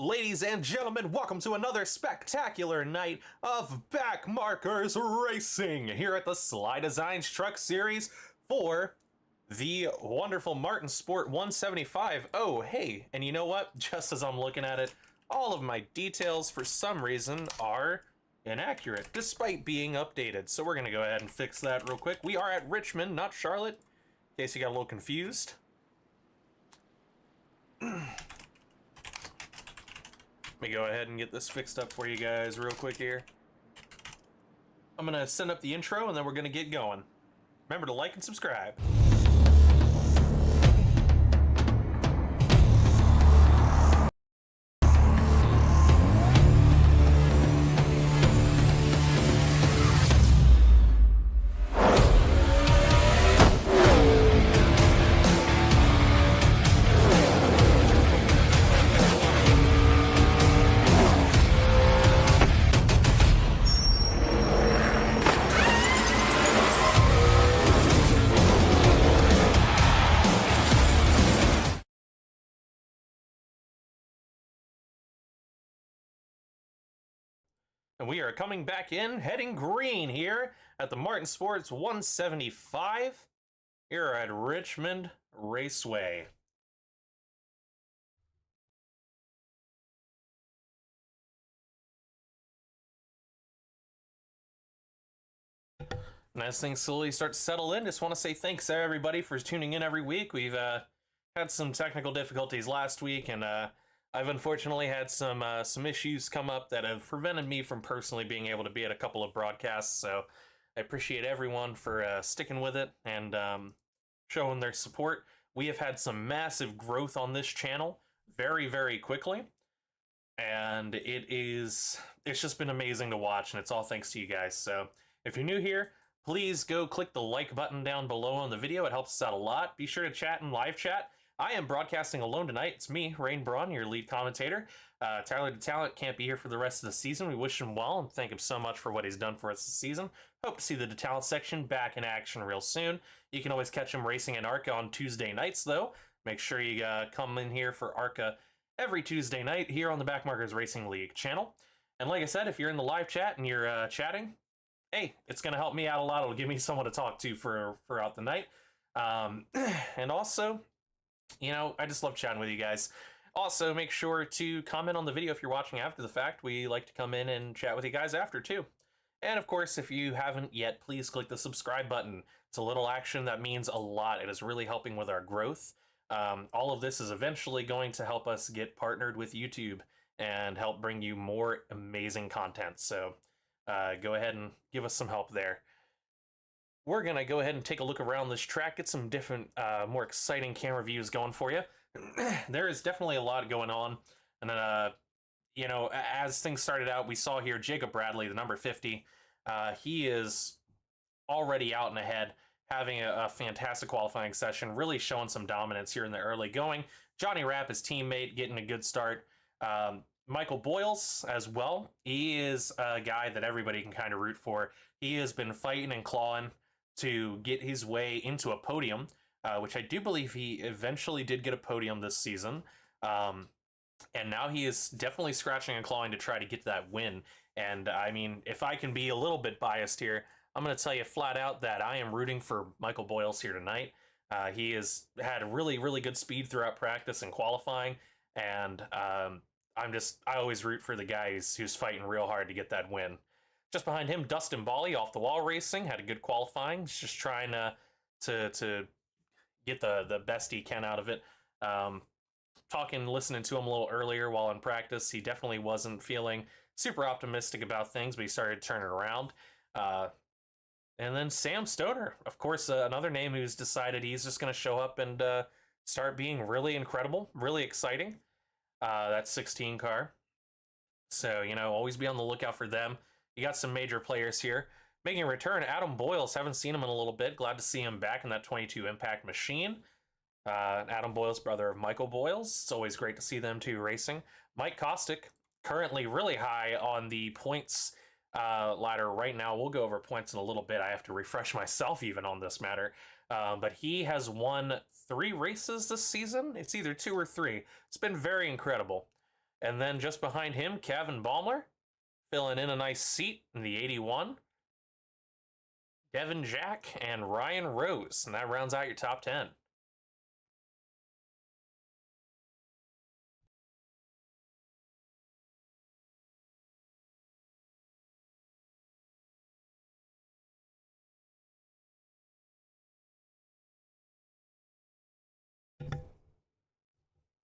Ladies and gentlemen, welcome to another spectacular night of Backmarkers Racing here at the SLiDESIGNS Truck Series for the wonderful Martin Sport 175. Oh, hey, and you know what? Just as I'm looking at it, all of my details for some reason are inaccurate, despite being updated. So we're going to go ahead and fix that real quick. We are at Richmond, not Charlotte, in case you got a little confused. Let me go ahead and get this fixed up for you guys real quick here. I'm gonna send up the intro and then we're gonna get going. Remember to like and subscribe. And we are coming back in, heading green here at the Martin Sports 175 here at Richmond Raceway. And as things slowly start to settle in, just want to say thanks everybody for tuning in every week. We've had some technical difficulties last week, and I've unfortunately had some issues come up that have prevented me from personally being able to be at a couple of broadcasts. So I appreciate everyone for sticking with it and showing their support. We have had some massive growth on this channel very, very quickly, and it's just been amazing to watch, and it's all thanks to you guys. So if you're new here, please go click the like button down below on the video. It helps us out a lot. Be sure to chat in live chat. I am broadcasting alone tonight. It's me, Rain Braun, your lead commentator. Tyler the Talent can't be here for the rest of the season. We wish him well and thank him so much for what he's done for us this season. Hope to see the Talent section back in action real soon. You can always catch him racing in ARCA on Tuesday nights, though. Make sure you come in here for ARCA every Tuesday night here on the Backmarkers Racing League channel. And like I said, if you're in the live chat and you're chatting, hey, it's going to help me out a lot. It'll give me someone to talk to throughout the night. And also, you know, I just love chatting with you guys. Also, make sure to comment on the video if you're watching after the fact. We like to come in and chat with you guys after, too. And, of course, if you haven't yet, please click the subscribe button. It's a little action that means a lot. It is really helping with our growth. All of this is eventually going to help us get partnered with YouTube and help bring you more amazing content. So go ahead and give us some help there. We're going to go ahead and take a look around this track, get some different, more exciting camera views going for you. There is definitely a lot going on. And then, you know, as things started out, we saw here Jacob Bradley, the number 50. He is already out and ahead, having a fantastic qualifying session, really showing some dominance here in the early going. Johnny Rapp, his teammate, getting a good start. Michael Boyles as well. He is a guy that everybody can kind of root for. He has been fighting and clawing to get his way into a podium, which I do believe he eventually did get a podium this season. And now he is definitely scratching and clawing to try to get that win. And I mean, if I can be a little bit biased here, I'm going to tell you flat out that I am rooting for Michael Boyles here tonight. He has had really, really good speed throughout practice and qualifying. And I always root for the guy who's fighting real hard to get that win. Just behind him, Dustin Bally, Off the Wall Racing, had a good qualifying. He's just trying to get the best he can out of it. Listening to him a little earlier while in practice, he definitely wasn't feeling super optimistic about things, but he started turning around. And then Sam Stoner, of course, another name who's decided he's just going to show up and start being really incredible, really exciting. That 16 car. So, you know, always be on the lookout for them. You got some major players here. Making a return, Adam Boyles. Haven't seen him in a little bit. Glad to see him back in that 22 Impact machine. Adam Boyles, brother of Michael Boyles. It's always great to see them two racing. Mike Kostick, currently really high on the points ladder right now. We'll go over points in a little bit. I have to refresh myself even on this matter. But he has won 3 races this season. It's either 2 or 3. It's been very incredible. And then just behind him, Kevin Baumler, filling in a nice seat in the 81. Devin Jack and Ryan Rose, and that rounds out your top 10.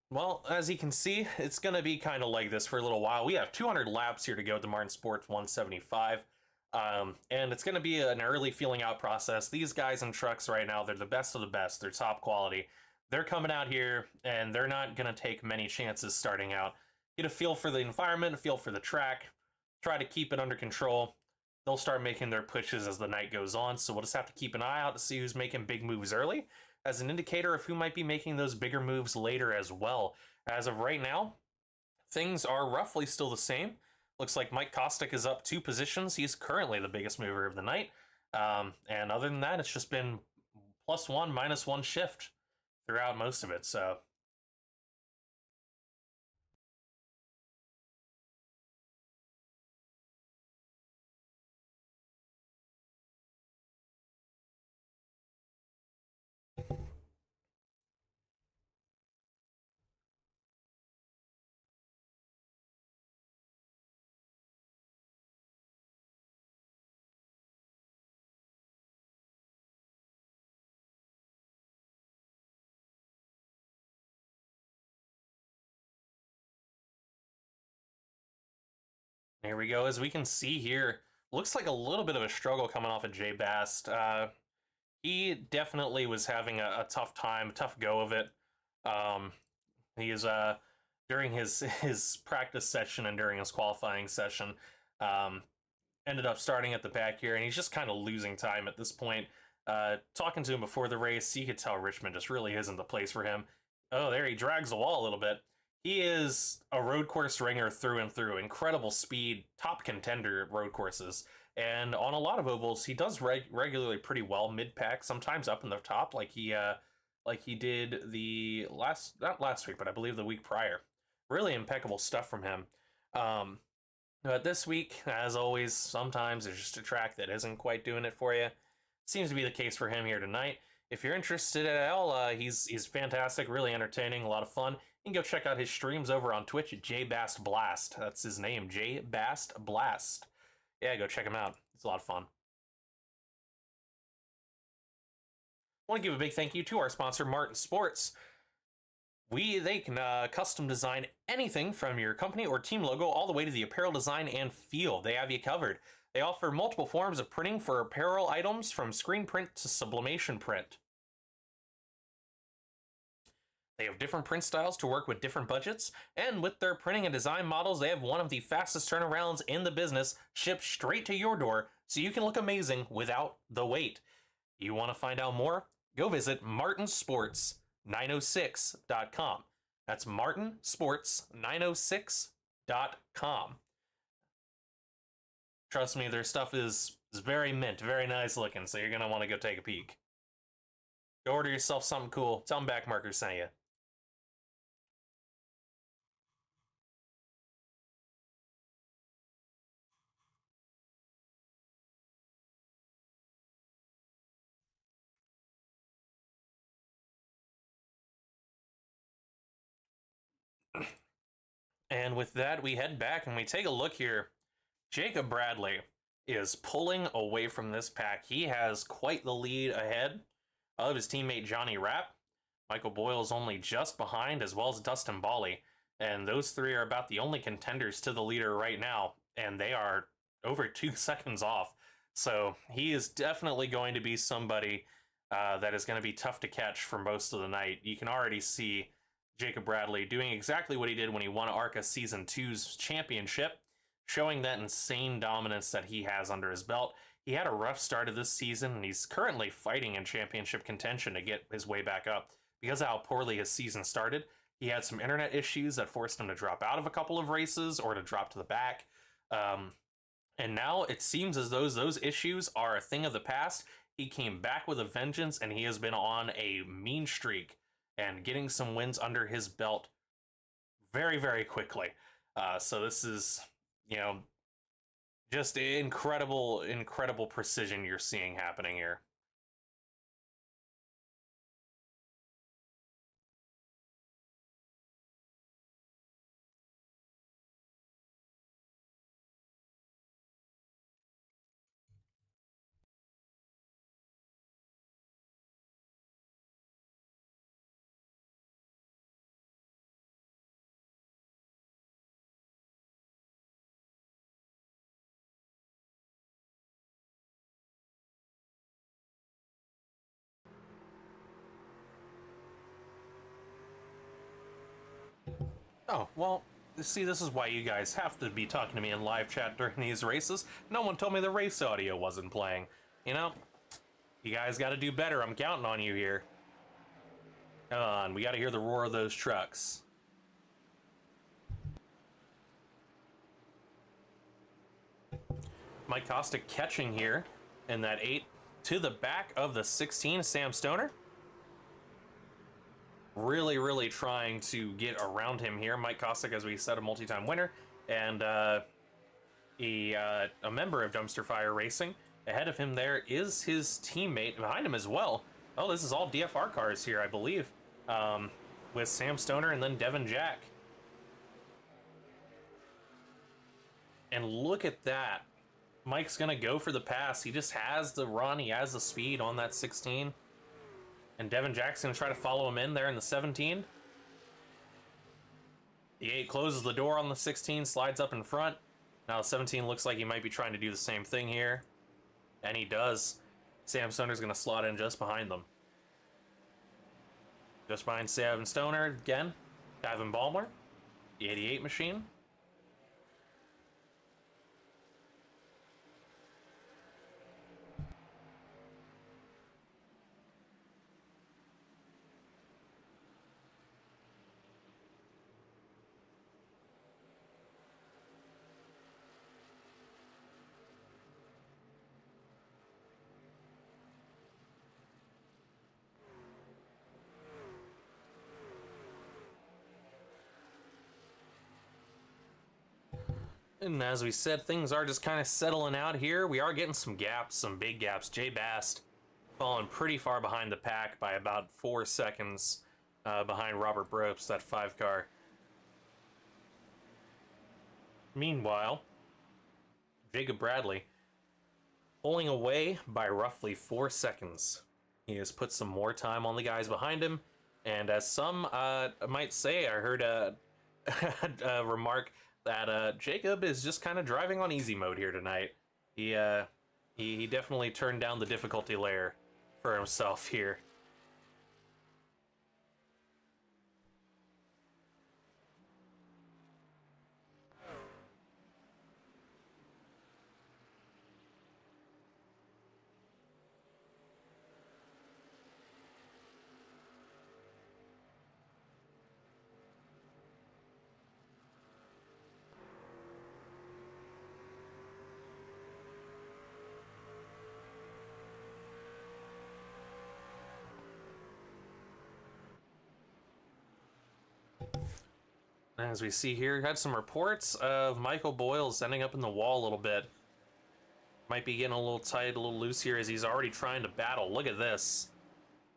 Well, as you can see, it's going to be kind of like this for a little while. We have 200 laps here to go at the Martin Sports 175. And it's going to be an early feeling out process. These guys in trucks right now, they're the best of the best. They're top quality. They're coming out here, and they're not going to take many chances starting out. Get a feel for the environment, a feel for the track, try to keep it under control. They'll start making their pushes as the night goes on, so we'll just have to keep an eye out to see who's making big moves early, as an indicator of who might be making those bigger moves later as well. As of right now, things are roughly still the same. Looks like Mike Kostick is up 2 positions. He's currently the biggest mover of the night. And other than that, it's just been +1, -1 shift throughout most of it. So there we go. As we can see here, looks like a little bit of a struggle coming off of Jay Bast. He definitely was having a tough time, tough go of it. He is during his practice session and during his qualifying session, ended up starting at the back here, and he's just kind of losing time at this point. Talking to him before the race, you could tell Richmond just really isn't the place for him. Oh, there he drags the wall a little bit. He is a road course ringer through and through. Incredible speed, top contender at road courses. And on a lot of ovals, he does regularly pretty well mid-pack, sometimes up in the top, like he did the not last week, but I believe the week prior. Really impeccable stuff from him. But this week, as always, sometimes there's just a track that isn't quite doing it for you. Seems to be the case for him here tonight. If you're interested at all, he's fantastic, really entertaining, a lot of fun. You can go check out his streams over on Twitch at JBastBlast. That's his name, JBastBlast. Yeah, go check him out. It's a lot of fun. I want to give a big thank you to our sponsor, Martin Sports. They can custom design anything from your company or team logo all the way to the apparel design and feel. They have you covered. They offer multiple forms of printing for apparel items, from screen print to sublimation print. They have different print styles to work with different budgets, and with their printing and design models, they have one of the fastest turnarounds in the business, shipped straight to your door, so you can look amazing without the wait. You want to find out more? Go visit martinsports906.com. That's martinsports906.com. Trust me, their stuff is very mint, very nice looking, so you're going to want to go take a peek. Go order yourself something cool. Tell them Backmarkers sent you. And with that, we head back and we take a look here. Jacob Bradley is pulling away from this pack. He has quite the lead ahead of his teammate Johnny Rapp. Michael Boyle's only just behind, as well as Dustin Bally. And those three are about the only contenders to the leader right now, and they are over 2 seconds off. So he is definitely going to be somebody that is going to be tough to catch for most of the night. You can already see Jacob Bradley doing exactly what he did when he won ARCA Season 2's championship, showing that insane dominance that he has under his belt. He had a rough start of this season, and he's currently fighting in championship contention to get his way back up. Because of how poorly his season started, he had some internet issues that forced him to drop out of a couple of races or to drop to the back. And now it seems as though those issues are a thing of the past. He came back with a vengeance, and he has been on a mean streak and getting some wins under his belt very, very quickly. So this is, you know, just incredible precision you're seeing happening here. Oh, well, see, this is why you guys have to be talking to me in live chat during these races. No one told me the race audio wasn't playing. You know, you guys got to do better. I'm counting on you here. Come on, we got to hear the roar of those trucks. Mike Costa catching here in that 8 to the back of the 16, Sam Stoner. Really trying to get around him here. Mike Kostic, as we said, a multi-time winner, and a member of Dumpster Fire Racing. Ahead of him there is his teammate behind him as well. Oh, this is all DFR cars here, I believe, with Sam Stoner and then Devin Jack. And look at that. Mike's going to go for the pass. He just has the run. He has the speed on that 16. And Devin Jack's going to try to follow him in there in the 17. The 8 closes the door on the 16, slides up in front. Now the 17 looks like he might be trying to do the same thing here. And he does. Sam Stoner's going to slot in just behind them. Just behind Sam Stoner again. Gavin Ballmer, the 88 machine. And as we said, things are just kind of settling out here. We are getting some gaps, some big gaps. Jay Bast falling pretty far behind the pack by about 4 seconds behind Robert Bropes, that 5 car. Meanwhile, Jacob Bradley pulling away by roughly 4 seconds. He has put some more time on the guys behind him. And as some might say, I heard a remark that Jacob is just kind of driving on easy mode here tonight. He definitely turned down the difficulty layer for himself here. As we see here, had some reports of Michael Boyles ending up in the wall a little bit. Might be getting a little tight, a little loose here as he's already trying to battle. Look at this.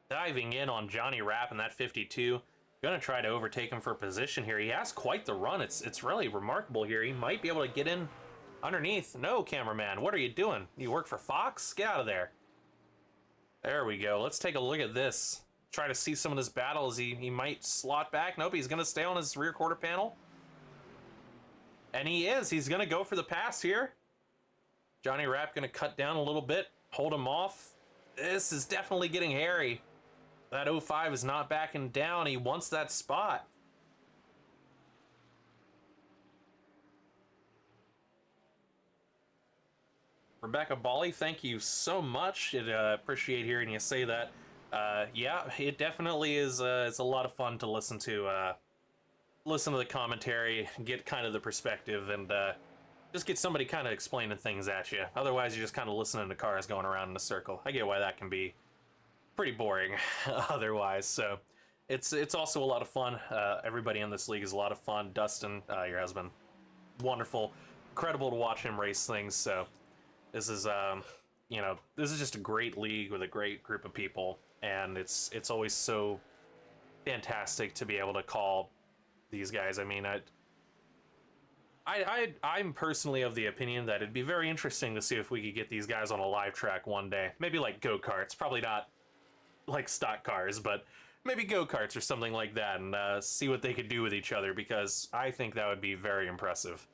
Diving in on Johnny Rapp in that 52. Gonna try to overtake him for position here. He has quite the run. It's really remarkable here. He might be able to get in underneath. No, cameraman, what are you doing? You work for Fox? Get out of there. There we go. Let's take a look at this. Try to see some of this battle as he might slot back. Nope, he's going to stay on his rear quarter panel. And he is. He's going to go for the pass here. Johnny Rapp going to cut down a little bit, hold him off. This is definitely getting hairy. That 05 is not backing down. He wants that spot. Rebecca Bally, thank you so much. Appreciate hearing you say that. Yeah, it definitely is. It's a lot of fun to listen to. Listen to the commentary, get kind of the perspective, and just get somebody kind of explaining things at you. Otherwise, you're just kind of listening to cars going around in a circle. I get why that can be pretty boring. Otherwise, so it's also a lot of fun. Everybody in this league is a lot of fun. Dustin, your husband, wonderful, incredible to watch him race things. So this is, you know, this is just a great league with a great group of people, and it's always so fantastic to be able to call these guys. I mean, I'm personally of the opinion that it'd be very interesting to see if we could get these guys on a live track one day. Maybe like go-karts, probably not like stock cars, but maybe go-karts or something like that, and see what they could do with each other, because I think that would be very impressive.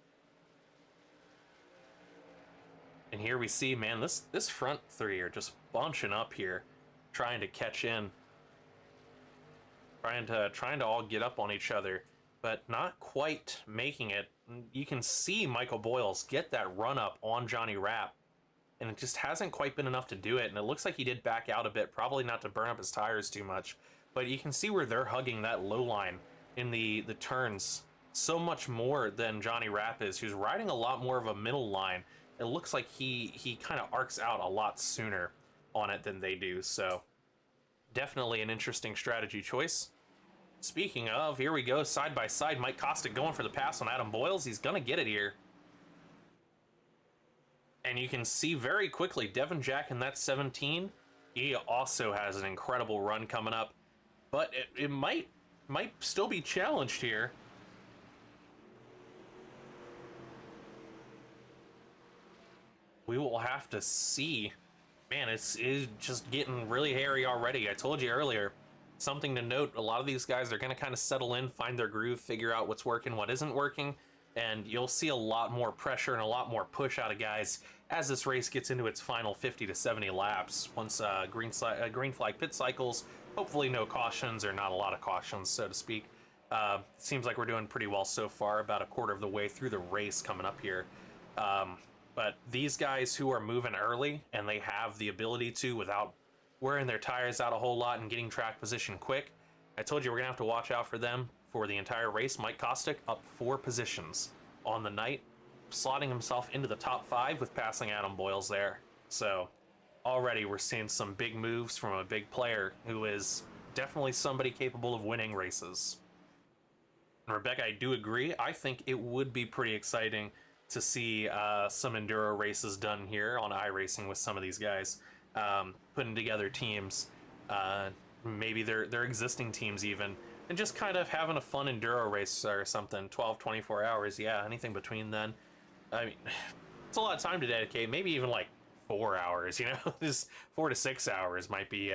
And here we see, man, this front three are just bunching up here, trying to catch in, trying to all get up on each other, but not quite making it. You can see Michael Boyles get that run up on Johnny Rapp, and it just hasn't quite been enough to do it. And it looks like he did back out a bit, probably not to burn up his tires too much, but you can see where they're hugging that low line in the turns so much more than Johnny Rapp is, who's riding a lot more of a middle line. It looks like he kind of arcs out a lot sooner on it than they do. So definitely an interesting strategy choice. Speaking of, here we go, side by side. Mike Kostick going for the pass on Adam Boyles. He's gonna get it here. And you can see very quickly, Devin Jack in that 17, he also has an incredible run coming up. But it might still be challenged here. We will have to see. Man, it's just getting really hairy already. I told you earlier, something to note, a lot of these guys are going to kind of settle in, find their groove, figure out what's working, what isn't working, and you'll see a lot more pressure and a lot more push out of guys as this race gets into its final 50 to 70 laps. Once green flag pit cycles, hopefully no cautions, or not a lot of cautions, so to speak. Seems like we're doing pretty well so far, about a quarter of the way through the race coming up here. But these guys who are moving early, and they have the ability to, without wearing their tires out a whole lot and getting track position quick, I told you we're going to have to watch out for them for the entire race. Mike Kostick up 4 positions on the night, slotting himself into the top 5 with passing Adam Boyles there. So already we're seeing some big moves from a big player who is definitely somebody capable of winning races. And Rebecca, I do agree. I think it would be pretty exciting to see some enduro races done here on iRacing with some of these guys, putting together teams, maybe their existing teams even, and just kind of having a fun enduro race or something. 12, 24 hours, yeah, anything between then. I mean, it's a lot of time to dedicate. Maybe even like 4 hours, you know. Just 4 to 6 hours might be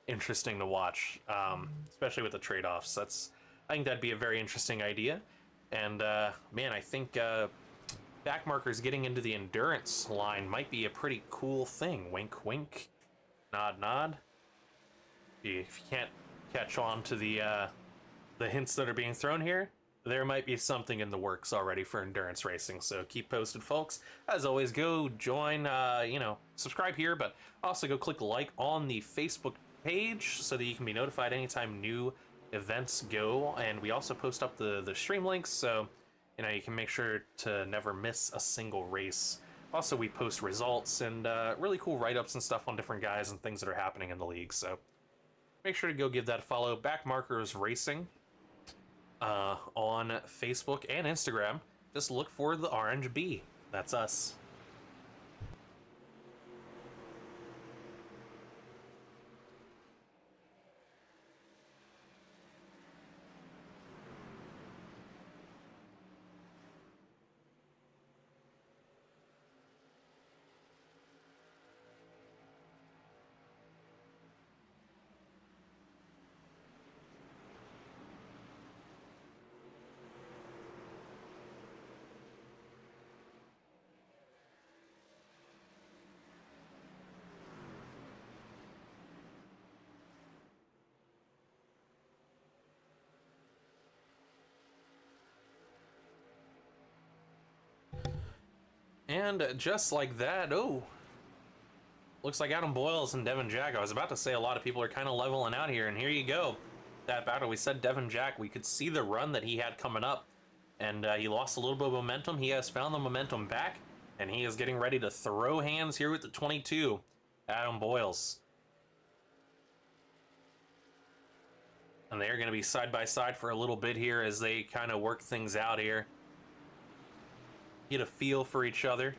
interesting to watch, especially with the trade-offs. I think that'd be a very interesting idea. And man, I think Backmarkers getting into the endurance line might be a pretty cool thing. Wink, wink, nod, nod. If you can't catch on to the hints that are being thrown here, there might be something in the works already for endurance racing. So keep posted, folks. As always, go join, subscribe here, but also go click like on the Facebook page so that you can be notified anytime new events go. And we also post up the stream links, so you can make sure to never miss a single race. Also, we post results and really cool write-ups and stuff on different guys and things that are happening in the league. So make sure to go give that a follow. Backmarkers Racing on Facebook and Instagram. Just look for the orange bee. That's us. And just like that, looks like Adam Boyles and Devin Jack. I was about to say a lot of people are kind of leveling out here, and here you go. That battle, we said Devin Jack, we could see the run that he had coming up, and he lost a little bit of momentum. He has found the momentum back, and he is getting ready to throw hands here with the 22, Adam Boyles. And they're going to be side by side for a little bit here as they kind of work things out here. get a feel for each other.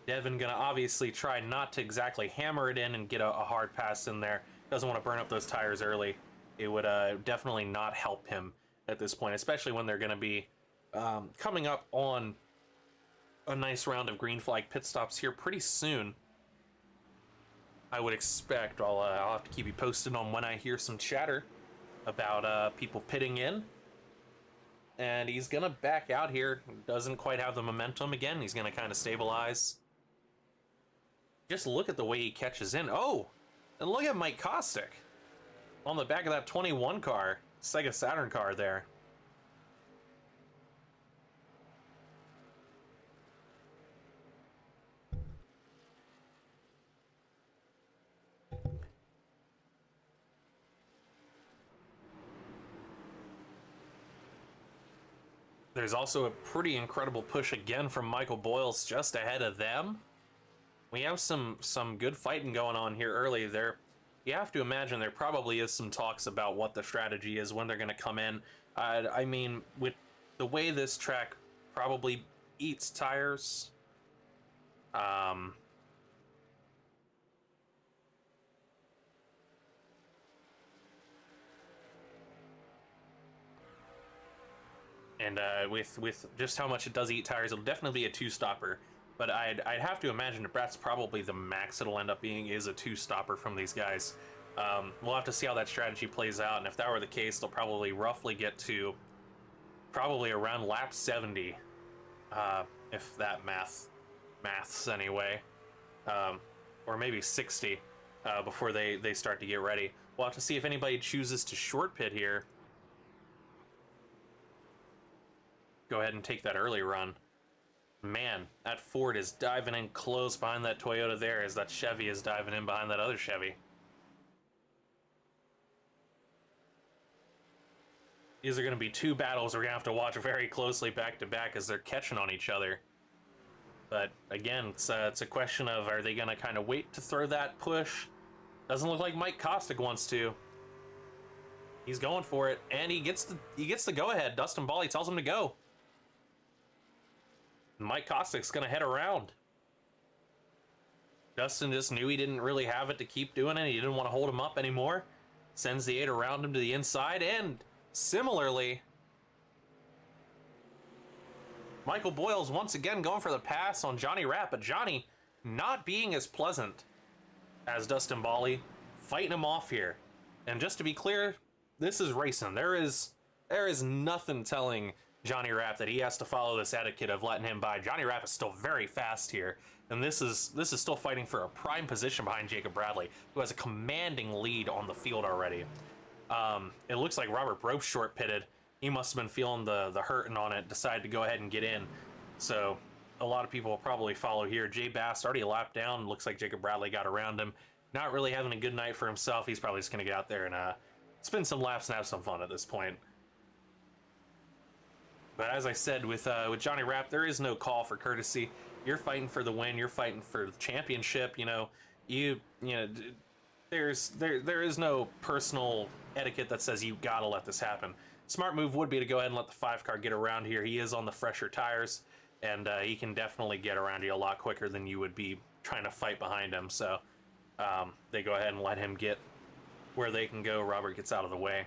Devin gonna obviously try not to exactly hammer it in and get a hard pass in there. Doesn't want to burn up those tires early. It would definitely not help him at this point, especially when they're gonna be coming up on a nice round of green flag pit stops here pretty soon. I would expect. I'll have to keep you posted on when I hear some chatter about people pitting in. And he's gonna back out here. Doesn't quite have the momentum again. He's gonna kind of stabilize. Just look at the way he catches in. Oh, and look at Mike Kostick on the back of that 21 car, Sega Saturn car there. There's also a pretty incredible push again from Michael Boyles just ahead of them. We have some good fighting going on here early there. You have to imagine there probably is some talks about what the strategy is when they're going to come in. I mean, with the way this track probably eats tires, and with just how much it does eat tires, it'll definitely be a two-stopper. But I'd have to imagine that that's probably the max it'll end up being, is a two-stopper from these guys. We'll have to see how that strategy plays out, and if that were the case, they'll probably roughly get to probably around lap 70, if that maths anyway, or maybe 60 before they start to get ready. We'll have to see if anybody chooses to short pit here. Go ahead and take that early run. Man, that Ford is diving in close behind that Toyota there as that Chevy is diving in behind that other Chevy. These are going to be two battles we're going to have to watch very closely back to back as they're catching on each other. But again, it's a question of, are they going to kind of wait to throw that push? Doesn't look like Mike Kostick wants to. He's going for it, and he gets the go-ahead. Dustin Bally tells him to go. Mike Kostick's going to head around. Dustin just knew he didn't really have it to keep doing it. He didn't want to hold him up anymore. Sends the 8 around him to the inside, and similarly, Michael Boyles once again going for the pass on Johnny Rapp, but Johnny not being as pleasant as Dustin Bally, fighting him off here. And just to be clear, this is racing. There is nothing telling Johnny Rapp that he has to follow this etiquette of letting him by. Johnny Rapp is still very fast here, and this is still fighting for a prime position behind Jacob Bradley, who has a commanding lead on the field already. It looks like Robert Brope short pitted. He must have been feeling the hurting on it, decided to go ahead and get in. So a lot of people will probably follow here. Jay Bass already a lap down. Looks like Jacob Bradley got around him. Not really having a good night for himself. He's probably just going to get out there and spin some laps and have some fun at this point. But as I said, with Johnny Rapp, there is no call for courtesy. You're fighting for the win. You're fighting for the championship. There is no personal etiquette that says you gotta let this happen. Smart move would be to go ahead and let the 5 car get around here. He is on the fresher tires, and he can definitely get around you a lot quicker than you would be trying to fight behind him. So they go ahead and let him get where they can go. Robert gets out of the way.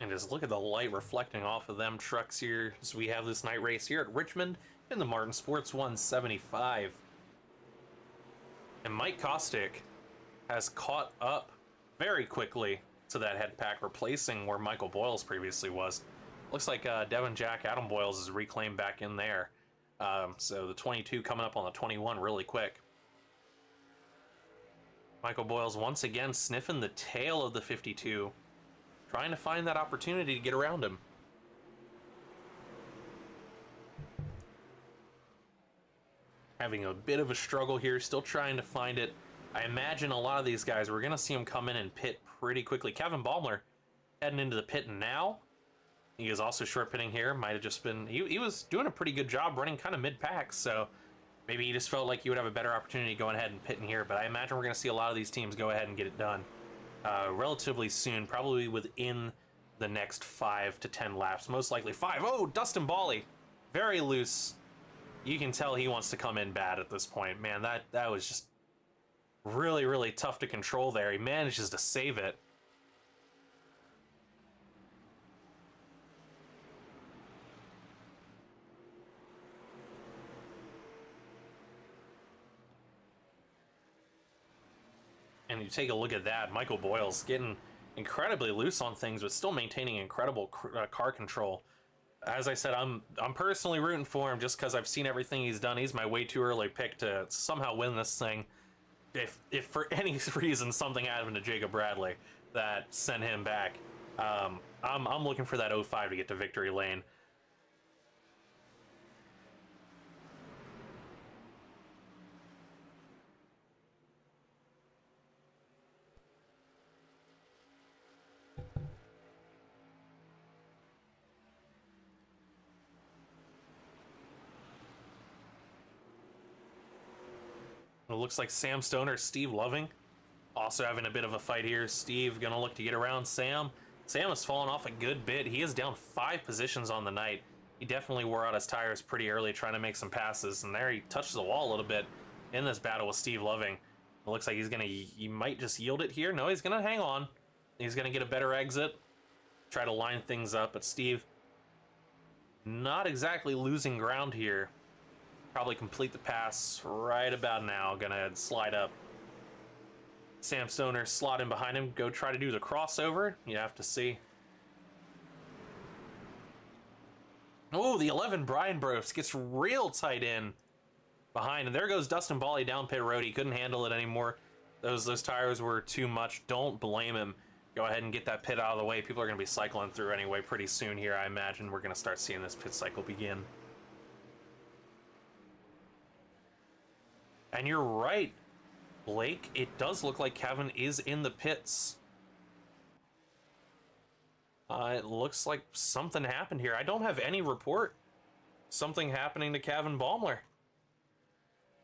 And just look at the light reflecting off of them trucks here as we have this night race here at Richmond in the Martin Sports 175. And Mike Kostick has caught up very quickly to that head pack, replacing where Michael Boyles previously was. Looks like Devin Jack Adam Boyles is reclaimed back in there. So the 22 coming up on the 21 really quick. Michael Boyles once again sniffing the tail of the 52. Trying to find that opportunity to get around him. Having a bit of a struggle here, still trying to find it. I imagine a lot of these guys, we're going to see them come in and pit pretty quickly. Kevin Baumler heading into the pit now. He is also short pitting here. Might have just been... He was doing a pretty good job running kind of mid-pack, so maybe he just felt like he would have a better opportunity going ahead and pitting here. But I imagine we're going to see a lot of these teams go ahead and get it done relatively soon, probably within the next 5 to 10 laps. Most likely 5. Oh, Dustin Bally. Very loose. You can tell he wants to come in bad at this point. Man, that was just really, really tough to control there. He manages to save it. And you take a look at that, Michael Boyle's getting incredibly loose on things, but still maintaining incredible car control. As I said, I'm personally rooting for him just because I've seen everything he's done. He's my way too early pick to somehow win this thing. If for any reason something happened to Jacob Bradley that sent him back, I'm looking for that 05 to get to victory lane. It looks like Sam Stoner, Steve Loving, also having a bit of a fight here. Steve gonna look to get around Sam. Sam has fallen off a good bit. He is down 5 positions on the night. He definitely wore out his tires pretty early trying to make some passes, and there he touches the wall a little bit in this battle with Steve Loving. It looks like he might just yield it here. No, he's gonna hang on. He's gonna get a better exit, try to line things up, but Steve not exactly losing ground here. Probably complete the pass right about now. Gonna slide up. Sam Stoner slot in behind him. Go try to do the crossover. You have to see. Oh, the 11 Brian Bros gets real tight in behind. And there goes Dustin Bally down pit road. He couldn't handle it anymore. Those tires were too much. Don't blame him. Go ahead and get that pit out of the way. People are going to be cycling through anyway pretty soon here. I imagine we're going to start seeing this pit cycle begin. And you're right, Blake. It does look like Kevin is in the pits. It looks like something happened here. I don't have any report. Something happening to Kevin Baumler.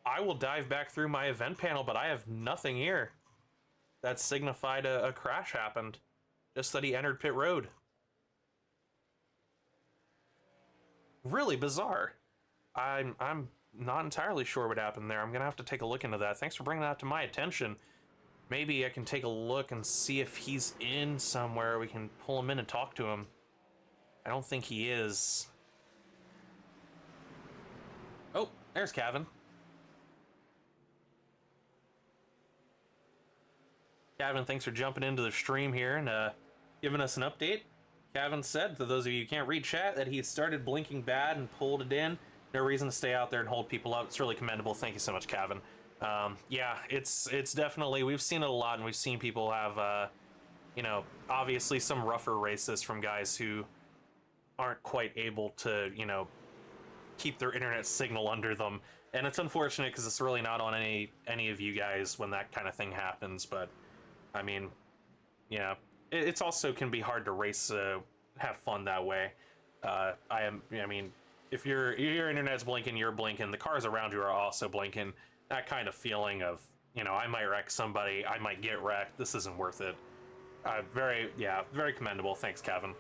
I will dive back through my event panel, but I have nothing here that signified a crash happened. Just that he entered pit road. Really bizarre. I'm not entirely sure what happened there. I'm gonna have to take a look into that. Thanks for bringing that to my attention. Maybe I can take a look and see if he's in somewhere. We can pull him in and talk to him. I don't think he is. Oh, there's Kevin. Kevin, thanks for jumping into the stream here and giving us an update. Kevin said, to those of you who can't read chat, that he started blinking bad and pulled it in. No reason to stay out there and hold people up. It's really commendable. Thank you so much, Kevin. Yeah, it's definitely, we've seen it a lot, and we've seen people have, you know, obviously some rougher races from guys who aren't quite able to, you know, keep their internet signal under them. And it's unfortunate because it's really not on any of you guys when that kind of thing happens. But I mean, yeah, it's also can be hard to race, have fun that way. I mean, if your internet's blinking, you're blinking. The cars around you are also blinking. That kind of feeling of, you know, I might wreck somebody, I might get wrecked. This isn't worth it. Very commendable. Thanks, Kevin.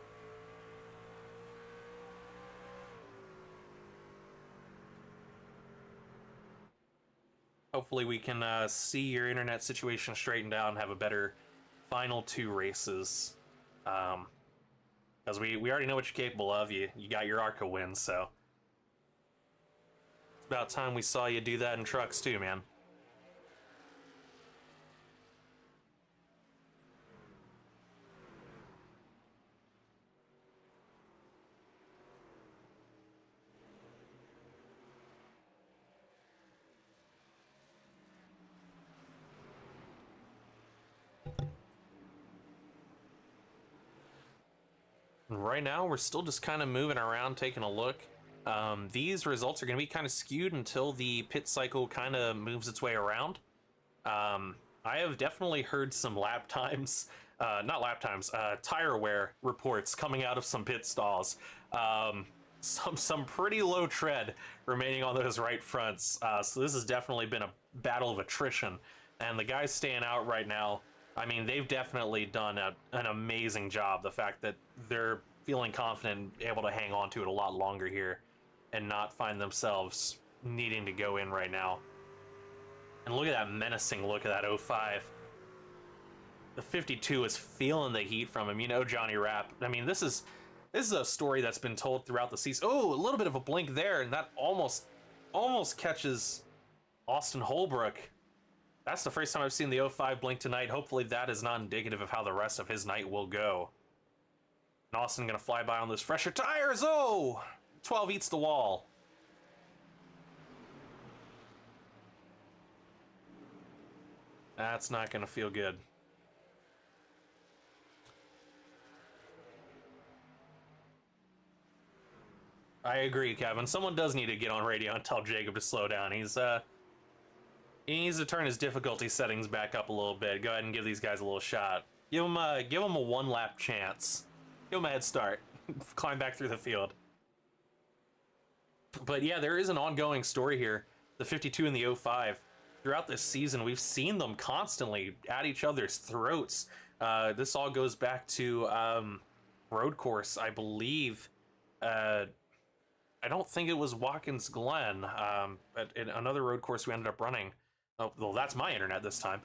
Hopefully we can see your internet situation straightened out and have a better final 2 races. Because we already know what you're capable of. You got your ARCA win, so it's about time we saw you do that in trucks too, man. Right now, we're still just kind of moving around, taking a look. These results are going to be kind of skewed until the pit cycle kind of moves its way around. I have definitely heard some lap times not lap times, tire wear reports coming out of some pit stalls. Some pretty low tread remaining on those right fronts. So this has definitely been a battle of attrition. And the guys staying out right now, I mean, they've definitely done an amazing job. The fact that they're feeling confident and able to hang on to it a lot longer here and not find themselves needing to go in right now. And look at that menacing look of that 05. The 52 is feeling the heat from him. You know, Johnny Rapp. I mean, this is a story that's been told throughout the season. Oh, a little bit of a blink there, and that almost catches Austin Holbrook. That's the first time I've seen the 05 blink tonight. Hopefully that is not indicative of how the rest of his night will go. And Austin gonna fly by on those fresher tires. Oh, 12 eats the wall. That's not gonna feel good. I agree, Kevin. Someone does need to get on radio and tell Jacob to slow down. He needs to turn his difficulty settings back up a little bit. Go ahead and give these guys a little shot. Give them a one-lap chance. Give them a head start. Climb back through the field. But yeah, there is an ongoing story here. The 52 and the 05. Throughout this season, we've seen them constantly at each other's throats. This all goes back to road course, I believe. I don't think it was Watkins Glen, but in another road course we ended up running. Oh, well, that's my internet this time.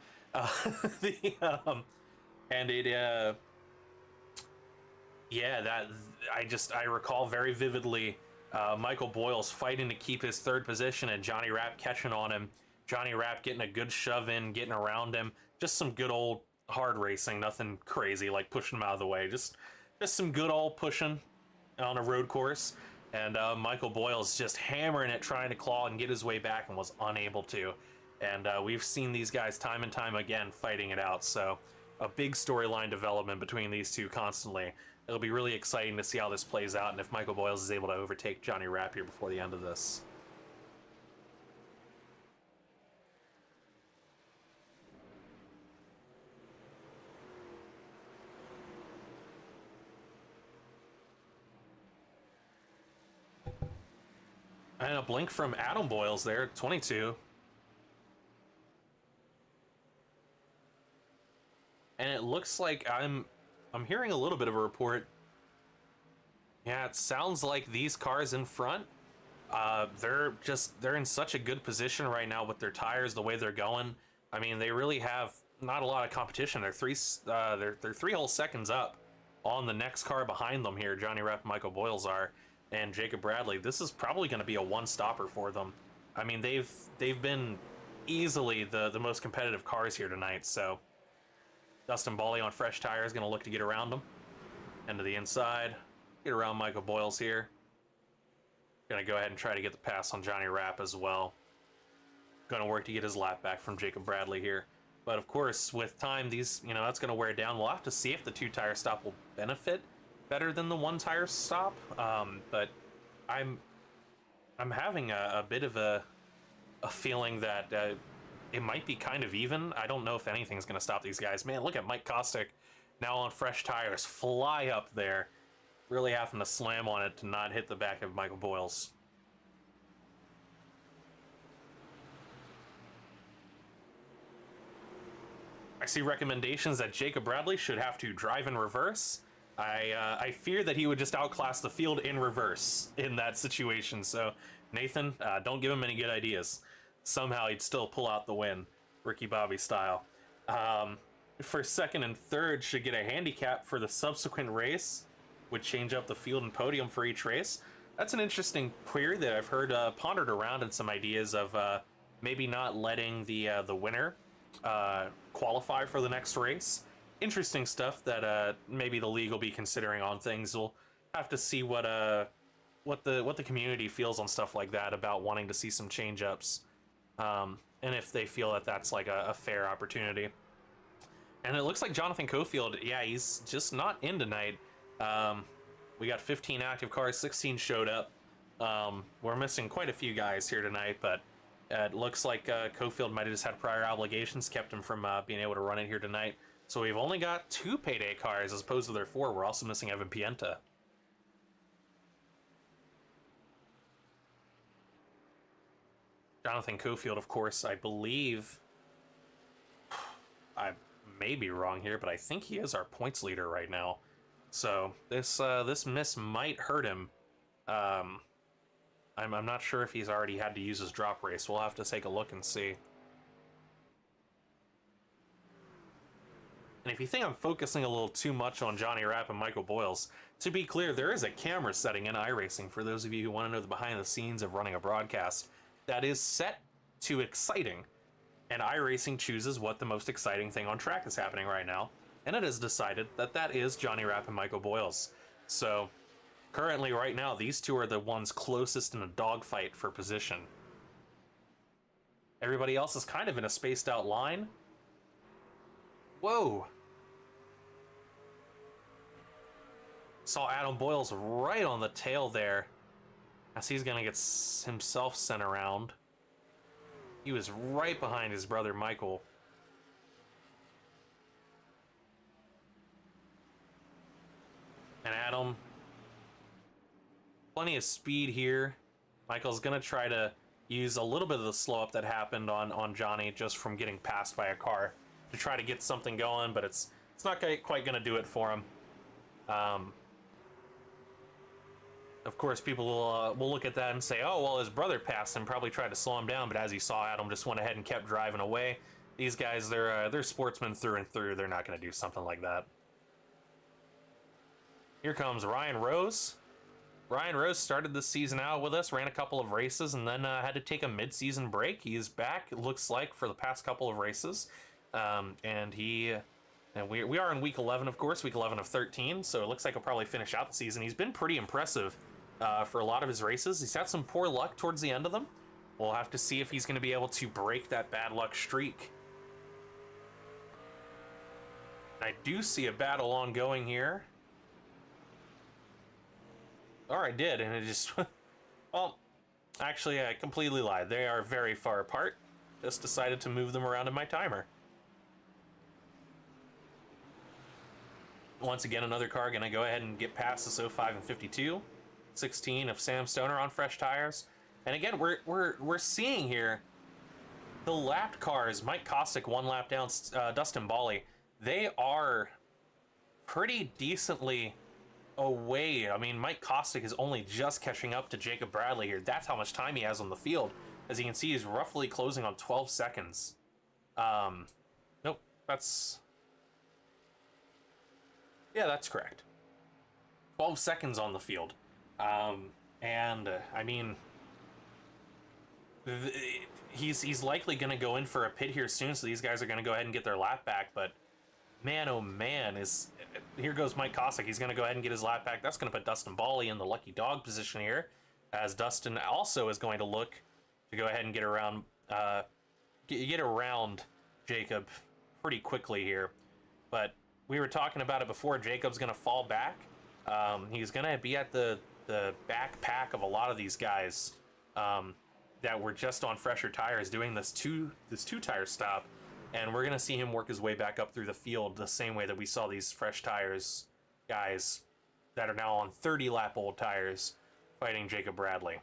Yeah, I recall very vividly Michael Boyles fighting to keep his third position and Johnny Rapp catching on him. Johnny Rapp getting a good shove in, getting around him. Just some good old hard racing, nothing crazy like pushing him out of the way. Just some good old pushing on a road course. And Michael Boyles just hammering it, trying to claw and get his way back, and was unable to. And we've seen these guys time and time again fighting it out. So a big storyline development between these two constantly. It'll be really exciting to see how this plays out and if Michael Boyles is able to overtake Johnny Rapp here before the end of this. And a blink from Adam Boyles there, 22. And it looks like I'm hearing a little bit of a report. Yeah, it sounds like these cars in front, they're in such a good position right now with their tires, the way they're going. I mean, they really have not a lot of competition. They're three whole seconds up on the next car behind them here. Johnny Rapp and Michael Boyles are. And Jacob Bradley, this is probably going to be a one-stopper for them. I mean, they've been easily the most competitive cars here tonight, so Dustin Bawley on fresh tires going to look to get around them. End to the inside, get around Michael Boyles here. Going to go ahead and try to get the pass on Johnny Rapp as well. Going to work to get his lap back from Jacob Bradley here. But of course, with time, that's going to wear down. We'll have to see if the two-tire stop will benefit better than the one tire stop, but I'm having a bit of a feeling that it might be kind of even. I don't know if anything's going to stop these guys. Man, look at Mike Kostick now on fresh tires, fly up there, really having to slam on it to not hit the back of Michael Boyles. I see recommendations that Jacob Bradley should have to drive in reverse. I fear that he would just outclass the field in reverse in that situation. So, Nathan, don't give him any good ideas. Somehow he'd still pull out the win, Ricky Bobby style. For second and third should get a handicap for the subsequent race. Would change up the field and podium for each race. That's an interesting query that I've heard pondered around, and some ideas of maybe not letting the winner qualify for the next race. Interesting stuff that maybe the league will be considering on things. We'll have to see what the community feels on stuff like that, about wanting to see some change ups, and if they feel that that's like a fair opportunity. And it looks like Jonathan Cofield, yeah, he's just not in tonight. We got 15 active cars, 16 showed up. We're missing quite a few guys here tonight, but it looks like Cofield might have just had prior obligations, kept him from being able to run it here tonight. So we've only got 2 payday cars as opposed to their 4. We're also missing Evan Pienta. Jonathan Cofield, of course, I believe... I may be wrong here, but I think he is our points leader right now. So this miss might hurt him. I'm not sure if he's already had to use his drop race. We'll have to take a look and see. And if you think I'm focusing a little too much on Johnny Rapp and Michael Boyles, to be clear, there is a camera setting in iRacing for those of you who want to know the behind the scenes of running a broadcast that is set to exciting. And iRacing chooses what the most exciting thing on track is happening right now. And it has decided that that is Johnny Rapp and Michael Boyles. So currently right now, these two are the ones closest in a dogfight for position. Everybody else is kind of in a spaced out line. Whoa! Saw Adam Boyles right on the tail there as he's gonna get himself sent around. He was right behind his brother Michael. And Adam, plenty of speed here. Michael's gonna try to use a little bit of the slow up that happened on Johnny just from getting passed by a car to try to get something going, but it's not quite gonna do it for him. Of course, people will look at that and say, oh, well, his brother passed him, probably tried to slow him down, but as he saw, Adam just went ahead and kept driving away. These guys, they're sportsmen through and through. They're not going to do something like that. Here comes Ryan Rose. Ryan Rose started this season out with us, ran a couple of races, and then had to take a mid-season break. He is back, it looks like, for the past couple of races. And we are in week 11, of course, week 11 of 13, so it looks like he'll probably finish out the season. He's been pretty impressive for a lot of his races. He's had some poor luck towards the end of them. We'll have to see if he's going to be able to break that bad luck streak. I do see a battle ongoing here. Or I did, and it just... well, actually, I completely lied. They are very far apart. Just decided to move them around in my timer. Once again, another car going to go ahead and get past this 05 and 52. 16 of Sam Stoner on fresh tires. And again, we're seeing here the lapped cars. Mike Kostick 1 lap down, Dustin Bally. They are pretty decently away. I mean, Mike Kostick is only just catching up to Jacob Bradley here. That's how much time he has on the field. As you can see, he's roughly closing on 12 seconds. Nope, that's... yeah, that's correct. 12 seconds on the field. I mean, he's likely going to go in for a pit here soon, so these guys are going to go ahead and get their lap back, but man, oh man, here goes Mike Kostick. He's going to go ahead and get his lap back. That's going to put Dustin Bally in the lucky dog position here, as Dustin also is going to look to go ahead and get around Jacob pretty quickly here. But we were talking about it before. Jacob's going to fall back. He's going to be at the backpack of a lot of these guys that were just on fresher tires doing this two tire stop. And we're going to see him work his way back up through the field the same way that we saw these fresh tires guys that are now on 30 lap old tires fighting Jacob Bradley.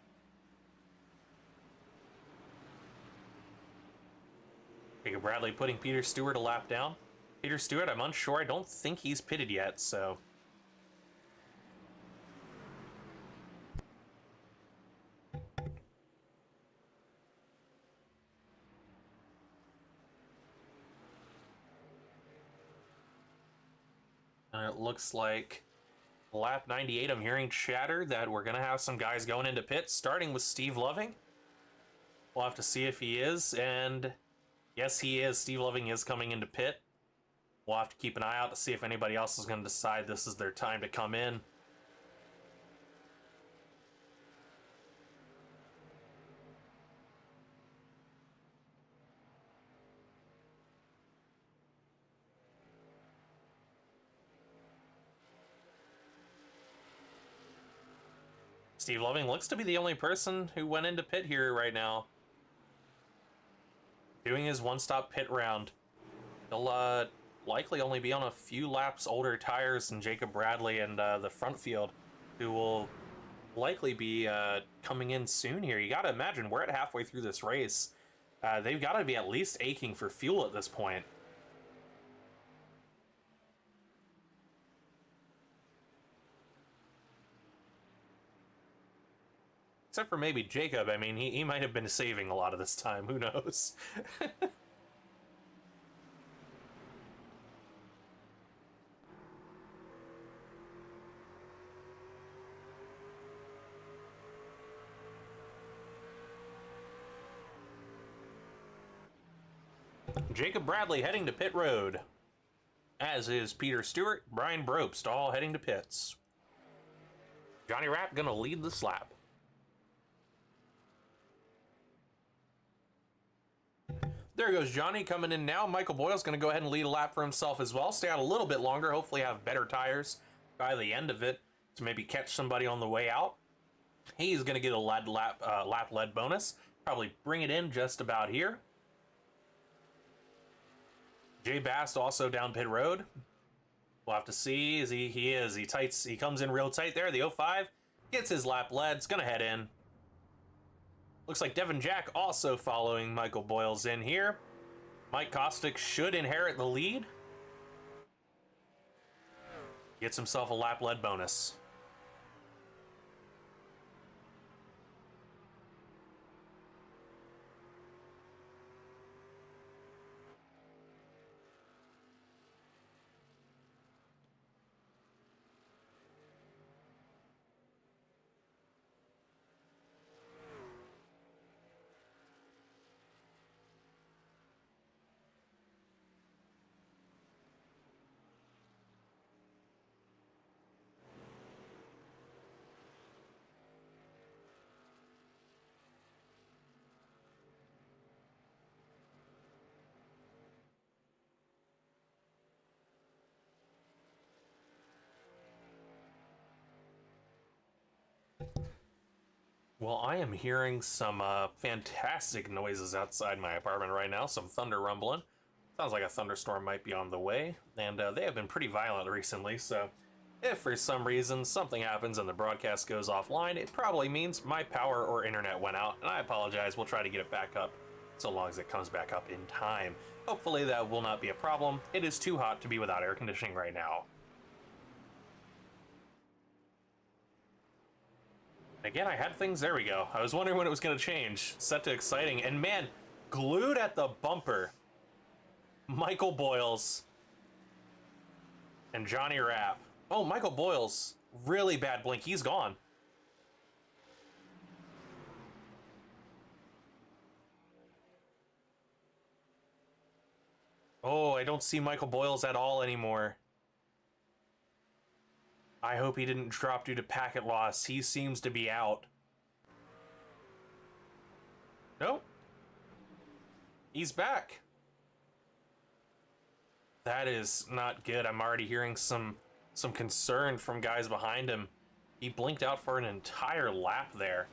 Jacob Bradley putting Peter Stewart a lap down. Peter Stewart, I'm unsure. I don't think he's pitted yet, so... and it looks like lap 98, I'm hearing chatter that we're going to have some guys going into pits, starting with Steve Loving. We'll have to see if he is, and yes, he is. Steve Loving is coming into pit. We'll have to keep an eye out to see if anybody else is going to decide this is their time to come in. Steve Loving looks to be the only person who went into pit here right now, doing his one-stop pit round. He'll likely only be on a few laps older tires than Jacob Bradley and the front field, who will likely be coming in soon here. You got to imagine we're at halfway through this race. They've got to be at least aching for fuel at this point. Except for maybe Jacob. I mean, he might have been saving a lot of this time. Who knows? Jacob Bradley heading to pit road, as is Peter Stewart, Brian Brobst, all heading to pits. Johnny Rapp gonna lead this lap. There goes Johnny coming in now. Michael Boyle's going to go ahead and lead a lap for himself as well. Stay out a little bit longer. Hopefully have better tires by the end of it to maybe catch somebody on the way out. He's going to get a lap lead bonus. Probably bring it in just about here. Jay Bast also down pit road. We'll have to see. He comes in real tight there. The 05 gets his lap lead. It's going to head in. Looks like Devin Jack also following Michael Boyles in here. Mike Kostick should inherit the lead. Gets himself a lap lead bonus. Well, I am hearing some fantastic noises outside my apartment right now. Some thunder rumbling. Sounds like a thunderstorm might be on the way. And they have been pretty violent recently, so if for some reason something happens and the broadcast goes offline, it probably means my power or internet went out. And I apologize. We'll try to get it back up so long as it comes back up in time. Hopefully that will not be a problem. It is too hot to be without air conditioning right now. Again, I had things, there we go. I was wondering when it was going to change. Set to exciting, and man, glued at the bumper, Michael Boyles and Johnny Rapp. Oh, Michael Boyles, really bad blink, he's gone. Oh, I don't see Michael Boyles at all anymore. I hope he didn't drop due to packet loss. He seems to be out. Nope. He's back. That is not good. I'm already hearing some concern from guys behind him. He blinked out for an entire lap there.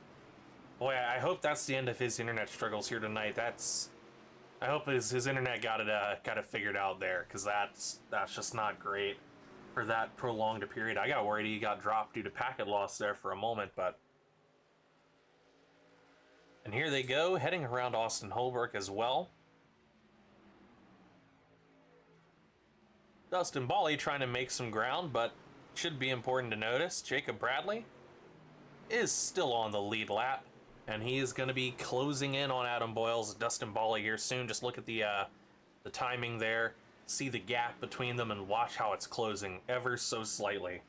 Boy, I hope that's the end of his internet struggles here tonight. I hope his internet got it figured out there, because that's just not great for that prolonged a period. I got worried he got dropped due to packet loss there for a moment, but... And here they go, heading around Austin Holbrook as well. Dustin Bally trying to make some ground, but should be important to notice, Jacob Bradley is still on the lead lap, and he is going to be closing in on Adam Boyles, Dustin Bally here soon. Just look at the timing there. See the gap between them and watch how it's closing ever so slightly.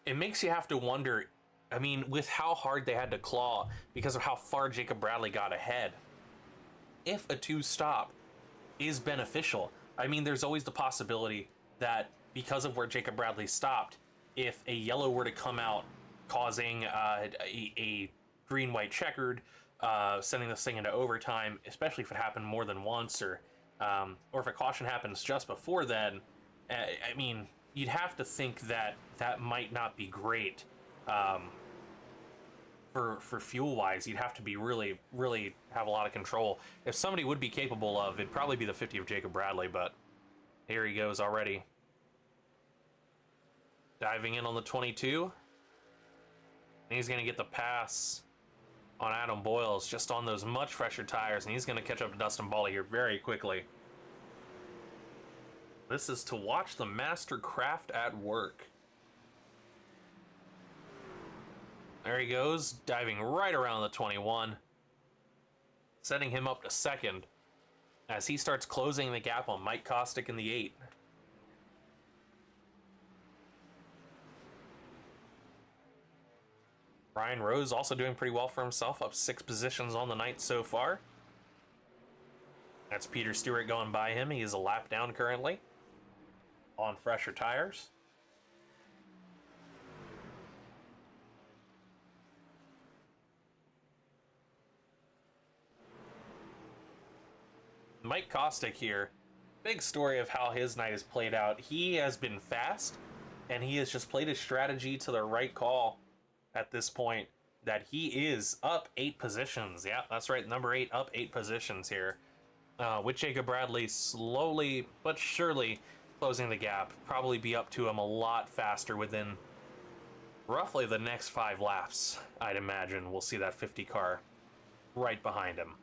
It makes you have to wonder, I mean, with how hard they had to claw because of how far Jacob Bradley got ahead, if a two-stop is beneficial. I mean, there's always the possibility that because of where Jacob Bradley stopped, if a yellow were to come out causing a green-white checkered, sending this thing into overtime, especially if it happened more than once, or if a caution happens just before then, I mean, you'd have to think that that might not be great. for fuel wise, you'd have to be really have a lot of control. If somebody would be capable of, it'd probably be the 50 of Jacob Bradley, but here he goes already. Diving in on the 22. And he's going to get the pass on Adam Boyles just on those much fresher tires, and he's going to catch up to Dustin Bally here very quickly. This is to watch the master craft at work. There he goes, diving right around the 21, setting him up to second as he starts closing the gap on Mike Kostick in the 8. Ryan Rose also doing pretty well for himself, up 6 positions on the night so far. That's Peter Stewart going by him. He is a lap down currently on fresher tires. Mike Kostick here, big story of how his night has played out. He has been fast, and he has just played his strategy to the right call at this point, that he is up 8 positions. Yeah, that's right, number 8, up 8 positions here. With Jacob Bradley slowly but surely closing the gap. Probably be up to him a lot faster within roughly the next 5 laps, I'd imagine. We'll see that 50 car right behind him.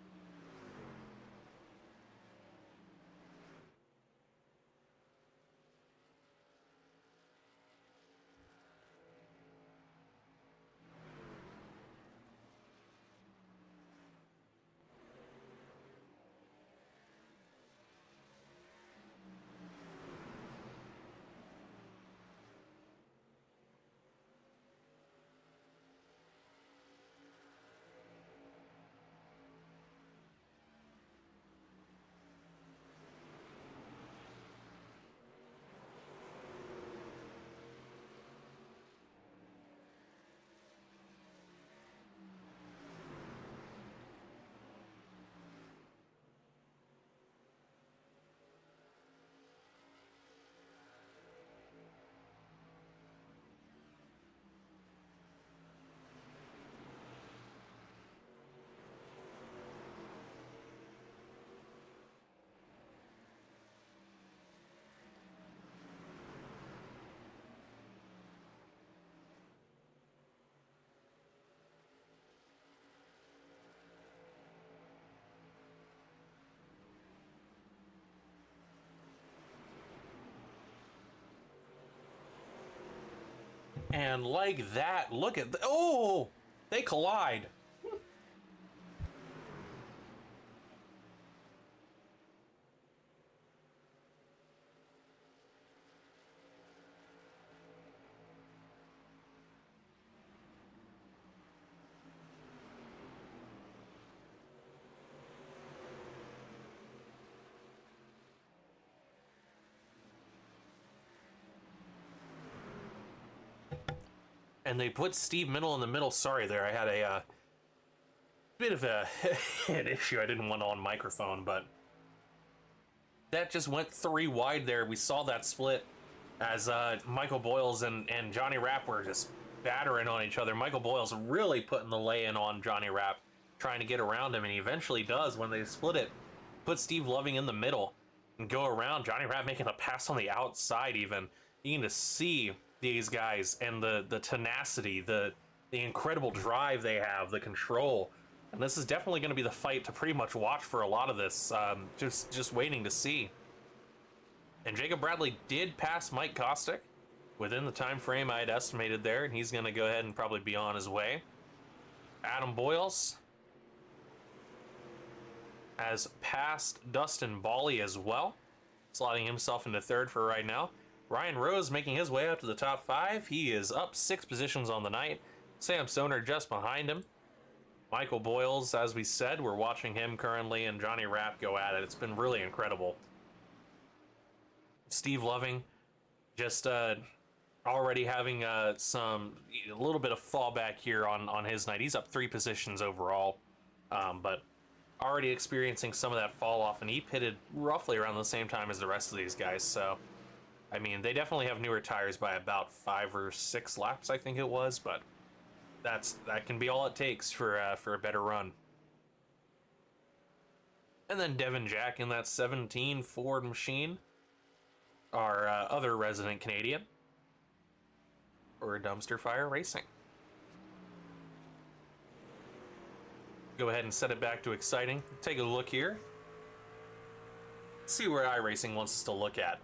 And like that, look at oh, they collide. And they put Steve Middle in the middle. Sorry there, I had a bit of an issue. I didn't want on microphone, but that just went 3 wide there. We saw that split as Michael Boyles and Johnny Rapp were just battering on each other. Michael Boyles really putting the lay-in on Johnny Rapp, trying to get around him, and he eventually does when they split it. Put Steve Loving in the middle and go around. Johnny Rapp making a pass on the outside even. You can just see these guys and the tenacity, the incredible drive they have, the control. And this is definitely going to be the fight to pretty much watch for a lot of this. Just waiting to see. And Jacob Bradley did pass Mike Kostick within the time frame I had estimated there, and he's going to go ahead and probably be on his way. Adam Boyles has passed Dustin Bally as well, slotting himself into 3rd for right now. Ryan Rose making his way up to the top 5. He is up 6 positions on the night. Sam Stoner just behind him. Michael Boyles, as we said, we're watching him currently, and Johnny Rapp go at it. It's been really incredible. Steve Loving just already having a little bit of fallback here on his night. He's up 3 positions overall, but already experiencing some of that fall off, and he pitted roughly around the same time as the rest of these guys. So I mean, they definitely have newer tires by about 5 or 6 laps, I think it was, but that can be all it takes for a better run. And then Devin Jack in that 17 Ford machine, our other resident Canadian, for Dumpster Fire Racing. Go ahead and set it back to exciting. Take a look here. See where iRacing wants us to look at.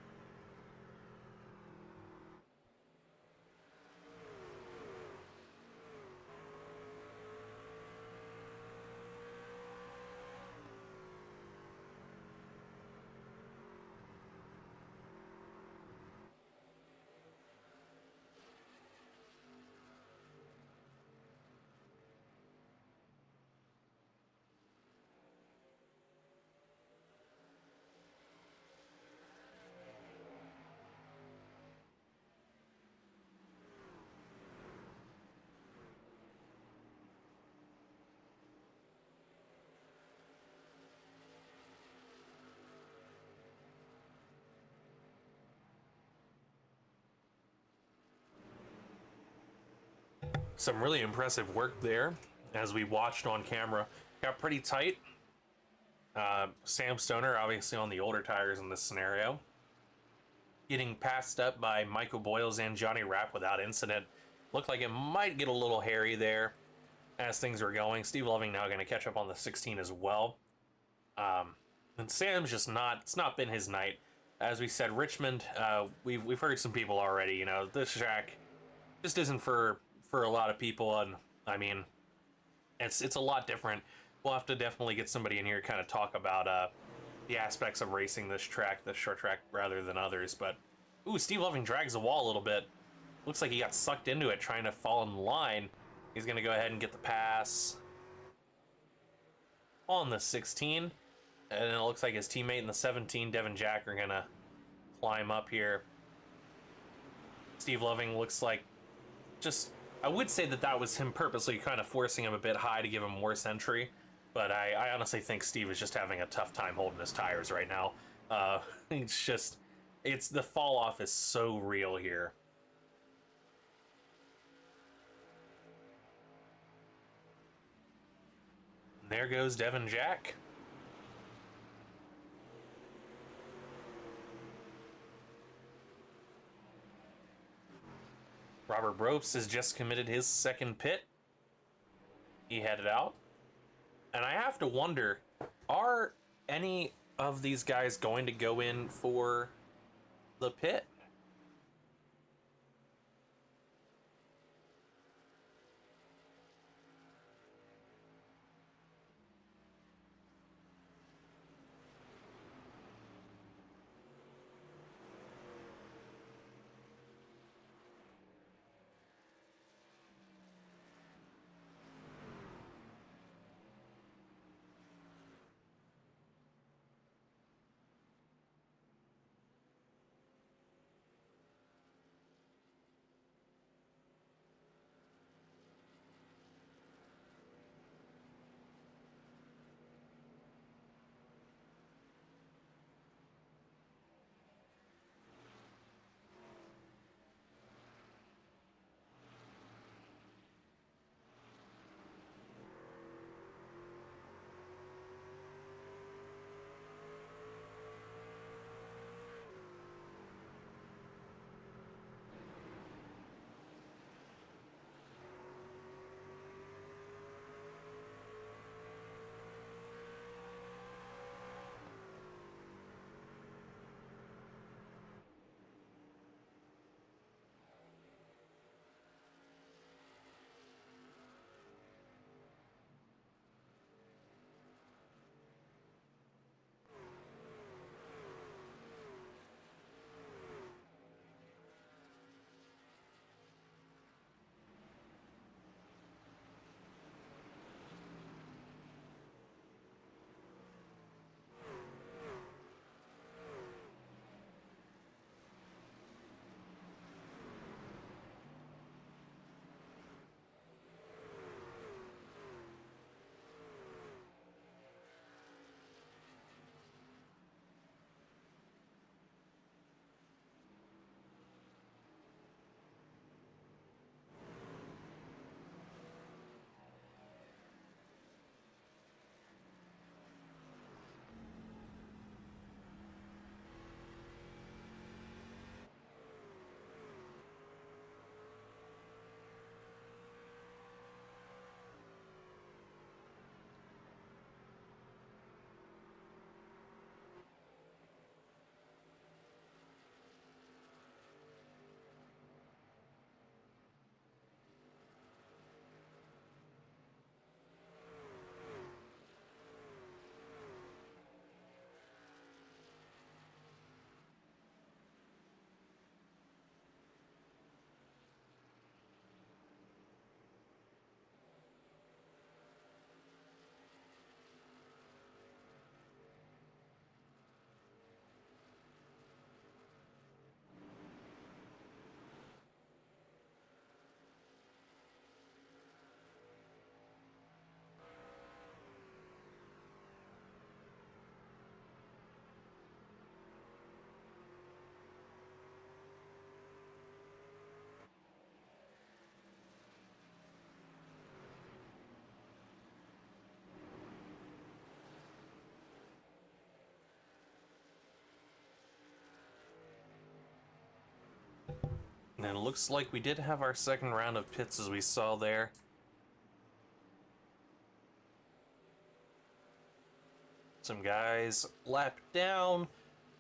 Some really impressive work there as we watched on camera. Got pretty tight. Sam Stoner obviously on the older tires in this scenario. Getting passed up by Michael Boyles and Johnny Rapp without incident. Looked like it might get a little hairy there as things were going. Steve Loving now going to catch up on the 16 as well. And Sam's just not, it's not been his night. As we said, Richmond, we've heard some people already, you know, this track just isn't for a lot of people, and I mean, it's a lot different. We'll have to definitely get somebody in here to kind of talk about the aspects of racing this track, this short track, rather than others. But ooh, Steve Loving drags the wall a little bit. Looks like he got sucked into it trying to fall in line. He's gonna go ahead and get the pass on the 16, and it looks like his teammate in the 17, Devin Jack, are gonna climb up here. Steve Loving looks like just, I would say that was him purposely kind of forcing him a bit high to give him more entry, but I honestly think Steve is just having a tough time holding his tires right now. It's the fall off is so real here. And there goes Devin Jack. Robert Ropes has just committed his second pit. He headed out. And I have to wonder, are any of these guys going to go in for the pit? And it looks like we did have our second round of pits as we saw there. Some guys lapped down.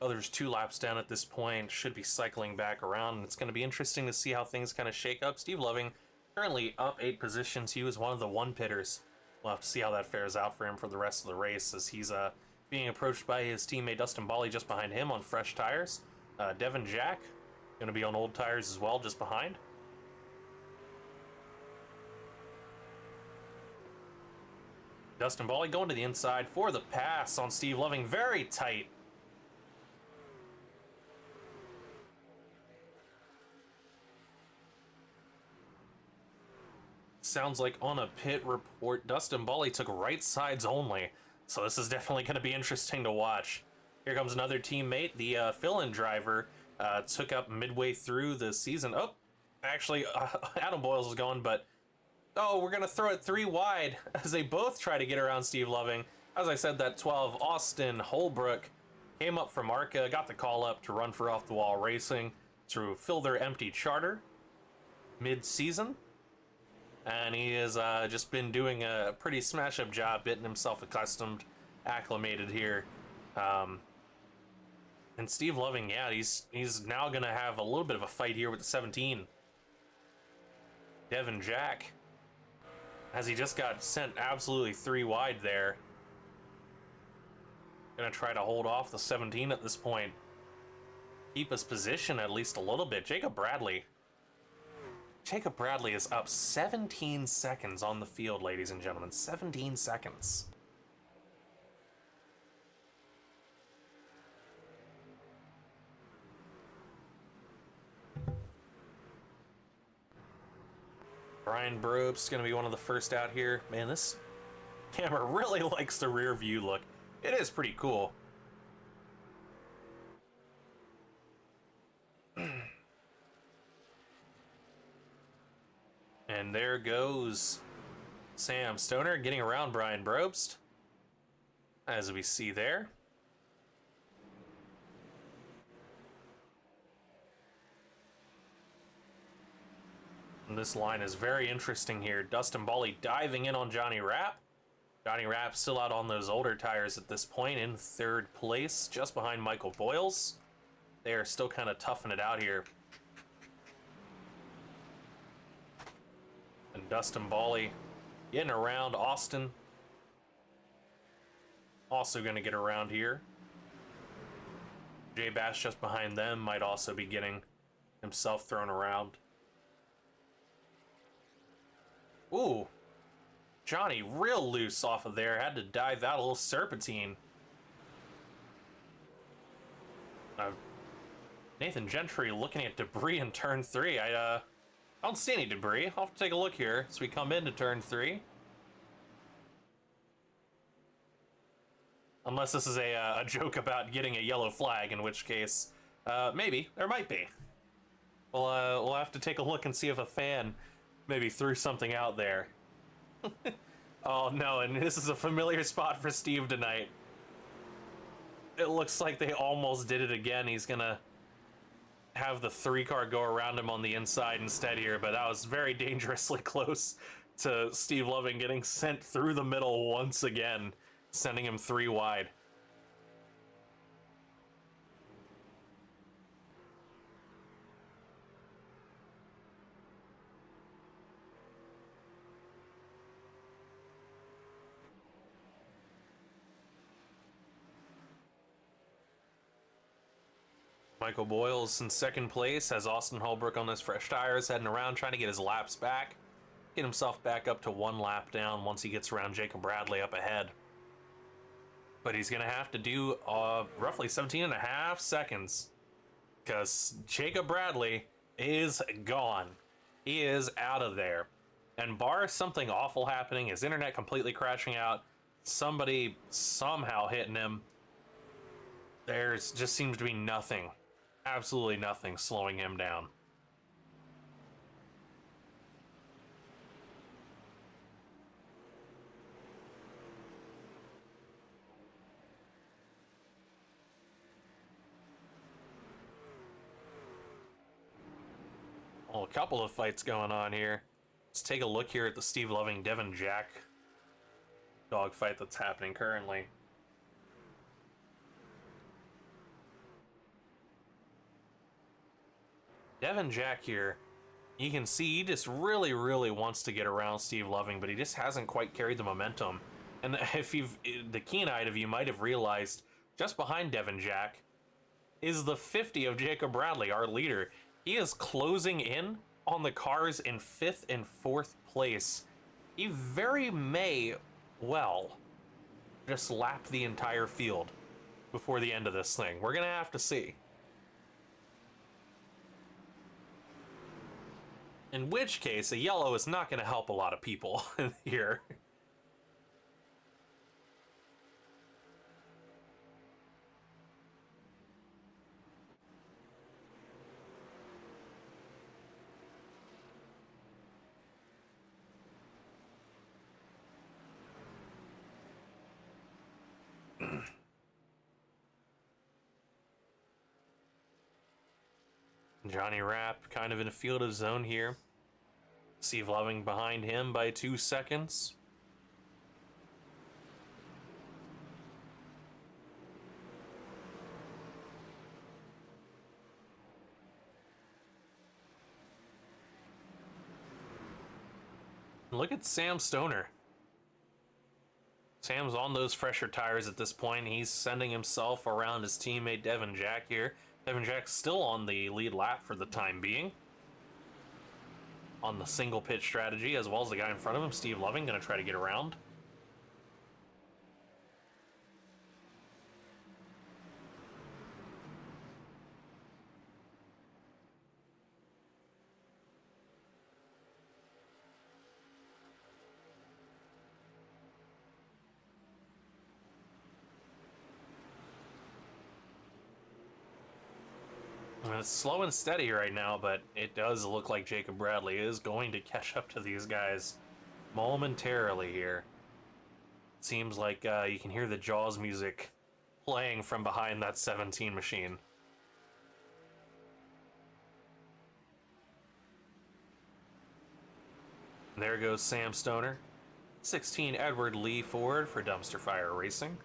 Others 2 laps down at this point. Should be cycling back around. And it's going to be interesting to see how things kind of shake up. Steve Loving currently up 8 positions. He was one of the 1-pitters. We'll have to see how that fares out for him for the rest of the race as he's being approached by his teammate Dustin Bally just behind him on fresh tires. Devin Jack going to be on old tires as well, just behind. Dustin Bally going to the inside for the pass on Steve Loving. Very tight. Sounds like on a pit report, Dustin Bally took right sides only. So this is definitely going to be interesting to watch. Here comes another teammate. The fill-in driver took up midway through the season. Oh, actually, Adam Boyles is going, but oh, we're going to throw it 3 wide as they both try to get around Steve Loving. As I said, that 12, Austin Holbrook, came up from ARCA, got the call up to run for Off the Wall Racing to fill their empty charter mid-season. And he has just been doing a pretty smash-up job, getting himself accustomed, acclimated here. And Steve Loving, yeah, he's now going to have a little bit of a fight here with the 17. Devin Jack, as he just got sent absolutely 3 wide there. Going to try to hold off the 17 at this point. Keep his position at least a little bit. Jacob Bradley is up 17 seconds on the field, ladies and gentlemen. 17 seconds. Brian Brobst going to be one of the first out here. Man, this camera really likes the rear view look. It is pretty cool. And there goes Sam Stoner getting around Brian Brobst, as we see there. And this line is very interesting here. Dustin Bally diving in on Johnny Rapp. Johnny Rapp still out on those older tires at this point in 3rd place, just behind Michael Boyles. They are still kind of toughing it out here. And Dustin Bally getting around Austin. Also going to get around here. Jay Bass just behind them might also be getting himself thrown around. Ooh. Johnny real loose off of there. Had to dive out a little serpentine. Nathan Gentry looking at debris in turn 3. I don't see any debris. I'll have to take a look here as we come into turn 3. Unless this is a joke about getting a yellow flag, in which case, maybe. There might be. We'll have to take a look and see if a fan maybe threw something out there. Oh no, and this is a familiar spot for Steve tonight. It looks like they almost did it again. He's gonna have the 3-car go around him on the inside instead here, but that was very dangerously close to Steve Loving getting sent through the middle once again, sending him 3 wide. Michael Boyles in 2nd place, has Austin Holbrook on his fresh tires, heading around trying to get his laps back. Get himself back up to 1 lap down once he gets around Jacob Bradley up ahead. But he's going to have to do roughly 17.5 seconds. Because Jacob Bradley is gone. He is out of there. And bar something awful happening, his internet completely crashing out, somebody somehow hitting him, there's just seems to be nothing. Absolutely nothing slowing him down. Well, a couple of fights going on here. Let's take a look here at the Steve Loving Devin Jack dogfight that's happening currently. Devin Jack here, you can see he just really, really wants to get around Steve Loving, but he just hasn't quite carried the momentum. And if the keen-eyed of you might have realized, just behind Devin Jack is the 50 of Jacob Bradley, our leader. He is closing in on the cars in 5th and 4th place. He very may well just lap the entire field before the end of this thing. We're gonna have to see. In which case, a yellow is not gonna help a lot of people here. Johnny Rapp kind of in a field of his own here. Steve Loving behind him by 2 seconds. Look at Sam Stoner. Sam's on those fresher tires at this point. He's sending himself around his teammate Devin Jack here. Devin Jack's still on the lead lap for the time being. On the single pitch strategy, as well as the guy in front of him, Steve Loving, going to try to get around. It's slow and steady right now, but it does look like Jacob Bradley is going to catch up to these guys momentarily here. It seems like you can hear the Jaws music playing from behind that 17 machine. And there goes Sam Stoner. 16 Edward Lee Ford for Dumpster Fire Racing.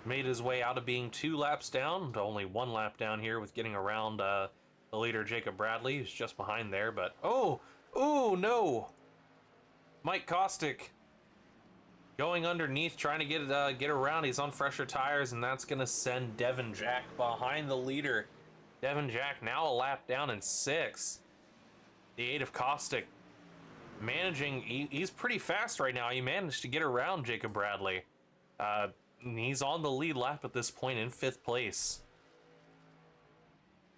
Made his way out of being 2 laps down to only 1 lap down here with getting around the leader Jacob Bradley, who's just behind there, but oh no! Mike Kostick going underneath, trying to get around. He's on fresher tires, and that's gonna send Devin Jack behind the leader. Devin Jack now a lap down in 6th. The 8 of Kostick managing, he's pretty fast right now. He managed to get around Jacob Bradley. He's on the lead lap at this point in 5th place.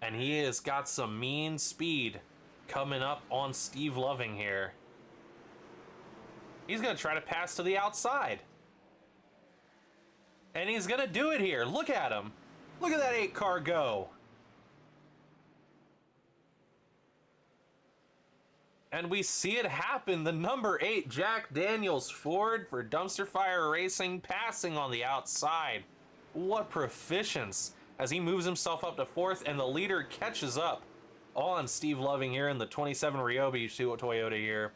And he has got some mean speed coming up on Steve Loving here. He's going to try to pass to the outside. And he's going to do it here. Look at him. Look at that 8 car go. And we see it happen. The number 8 Jack Daniels Ford for Dumpster Fire Racing passing on the outside. What proficience as he moves himself up to 4th, and the leader catches up on Steve Loving here in the 27 Ryobi Toyota here.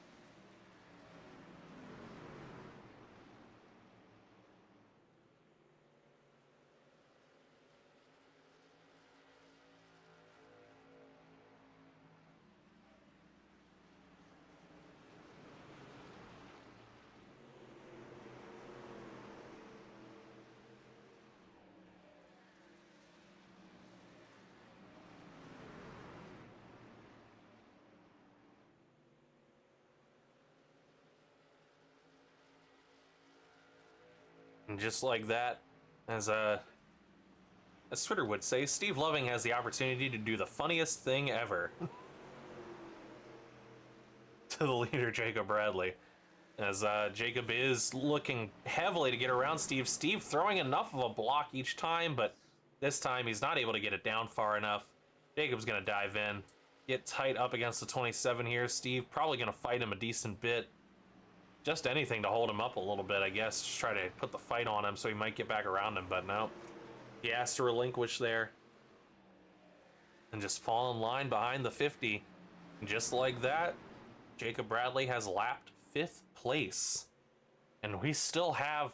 And just like that, as Twitter would say, Steve Loving has the opportunity to do the funniest thing ever to the leader, Jacob Bradley. As Jacob is looking heavily to get around Steve. Steve throwing enough of a block each time, but this time he's not able to get it down far enough. Jacob's going to dive in, get tight up against the 27 here. Steve probably going to fight him a decent bit. Just anything to hold him up a little bit, I guess. Just try to put the fight on him so he might get back around him, but no. He has to relinquish there and just fall in line behind the 50. And just like that, Jacob Bradley has lapped 5th place. And we still have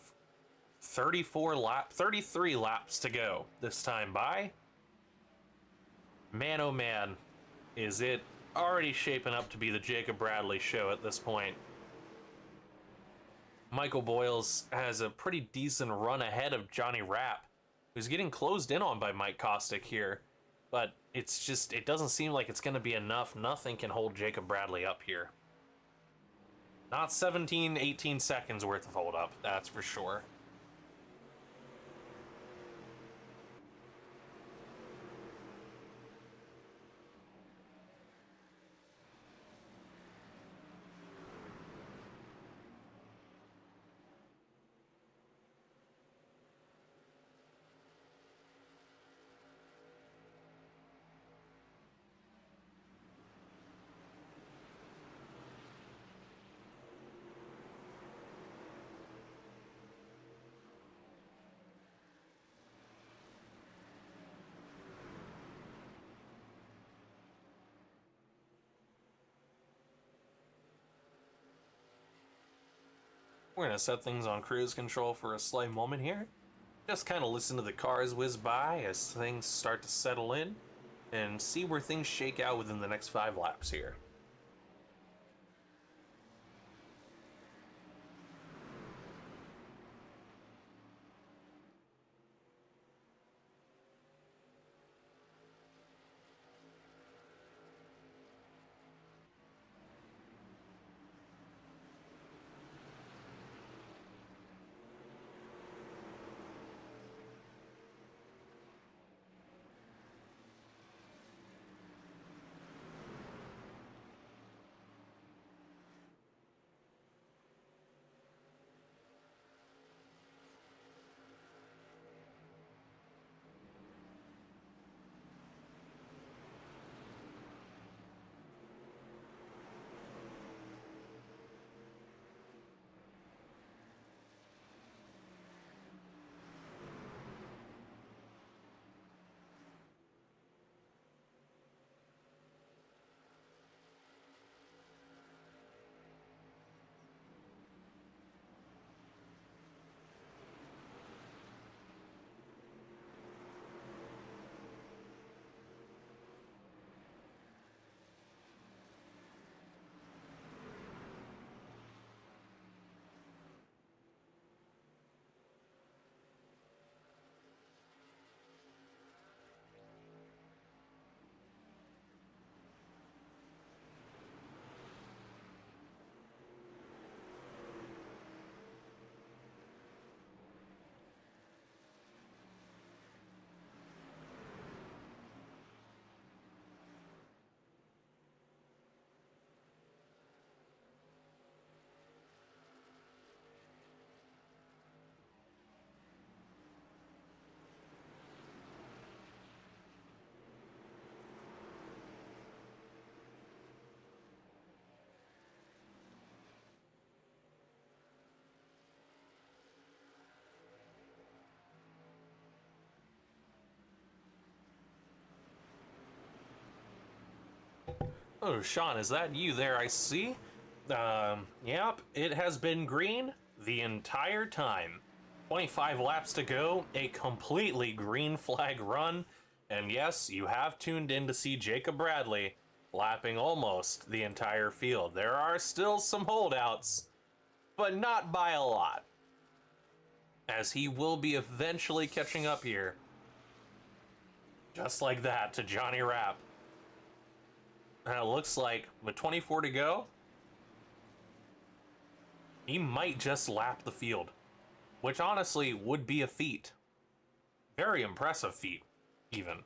33 laps to go this time by. Man, oh man, is it already shaping up to be the Jacob Bradley show at this point. Michael Boyles has a pretty decent run ahead of Johnny Rapp, who's getting closed in on by Mike Kostick here. But it's just, it doesn't seem like it's going to be enough. Nothing can hold Jacob Bradley up here. Not 17, 18 seconds worth of hold up, that's for sure. We're going to set things on cruise control for a slight moment here. Just kind of listen to the cars whiz by as things start to settle in and see where things shake out within the next 5 laps here. Oh, Sean, is that you there? I see. Yep, it has been green the entire time. 25 laps to go, a completely green flag run, and yes, you have tuned in to see Jacob Bradley lapping almost the entire field. There are still some holdouts, but not by a lot, as he will be eventually catching up here. Just like that to Johnny Rapp. And it looks like with 24 to go, he might just lap the field, which honestly would be a feat. Very impressive feat, even.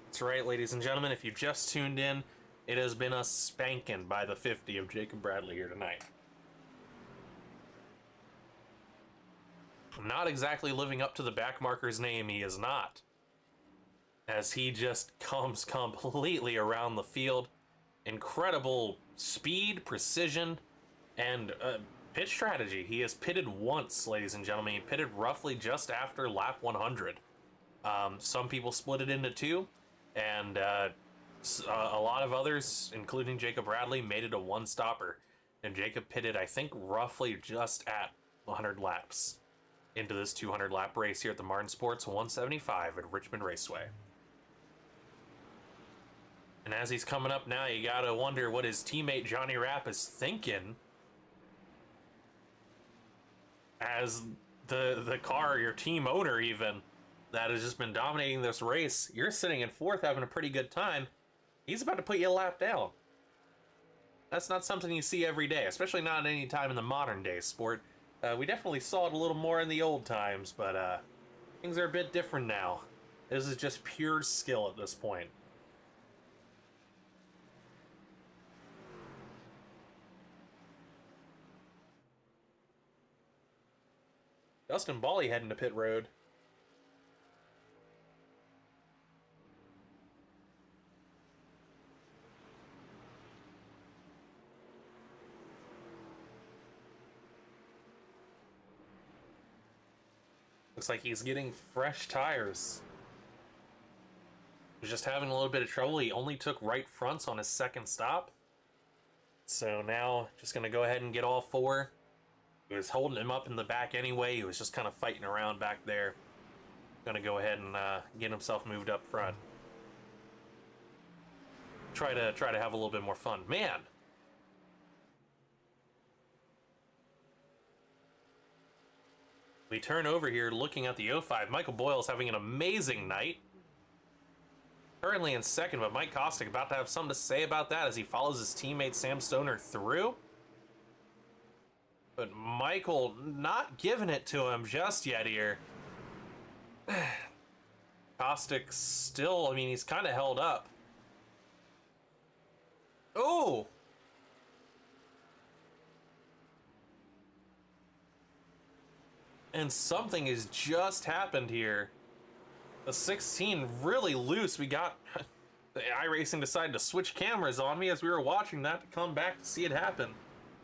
That's right, ladies and gentlemen, if you just tuned in, it has been a spanking by the 50 of Jacob Bradley here tonight. Not exactly living up to the Backmarkers name, he is not. As he just comes completely around the field incredible speed, precision, and pit strategy. He has pitted once, ladies and gentlemen. He pitted roughly just after lap 100. Some people split it into two, and a lot of others, including Jacob Bradley, made it a one-stopper. And Jacob pitted, I think, roughly just at 100 laps into this 200-lap race here at the Martin Sports 175 at Richmond Raceway. And as he's coming up now, you gotta wonder what his teammate Johnny Rapp is thinking. As the car, your team owner even, that has just been dominating this race, you're sitting in fourth having a pretty good time. He's about to put you a lap down. That's not something you see every day, especially not at any time in the modern day sport. We definitely saw it a little more in the old times, but things are a bit different now. This is just pure skill at this point. Dustin Bally heading to pit road. Looks like he's getting fresh tires. He's just having a little bit of trouble. He only took right fronts on his second stop. So now just going to go ahead and get all four. He was holding him up in the back anyway. He was just kind of fighting around back there. Gonna go ahead and get himself moved up front. Try to have a little bit more fun. Man! We turn over here looking at the 05. Michael Boyle's having an amazing night. Currently in second, but Mike Kostick about to have something to say about that as he follows his teammate Sam Stoner through. But Michael not giving it to him just yet here. Kostick still, I mean, he's kind of held up. Oh! And something has just happened here. The 16 really loose. We got... the iRacing decided to switch cameras on me as we were watching that to come back to see it happen.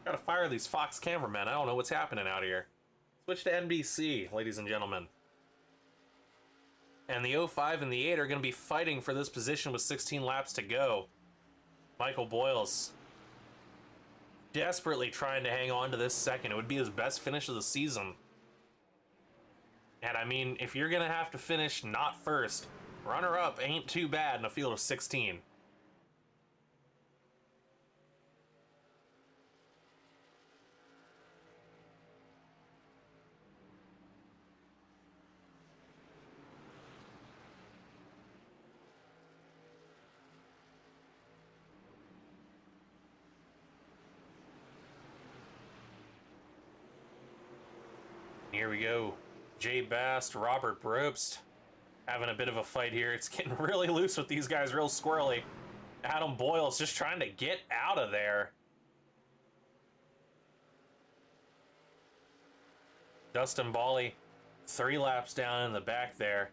Gotta fire these Fox cameramen. I don't know what's happening out here. Switch to NBC, ladies and gentlemen. And the 05 and the 8 are going to be fighting for this position with 16 laps to go. Michael Boyles desperately trying to hang on to this second. It would be his best finish of the season. And I mean, if you're going to have to finish not first, runner-up ain't too bad in a field of 16. Here we go. Jay Bast, Robert Probst having a bit of a fight here. It's getting really loose with these guys, real squirrely. Adam Boyle's just trying to get out of there. Dustin Bally, 3 laps down in the back there.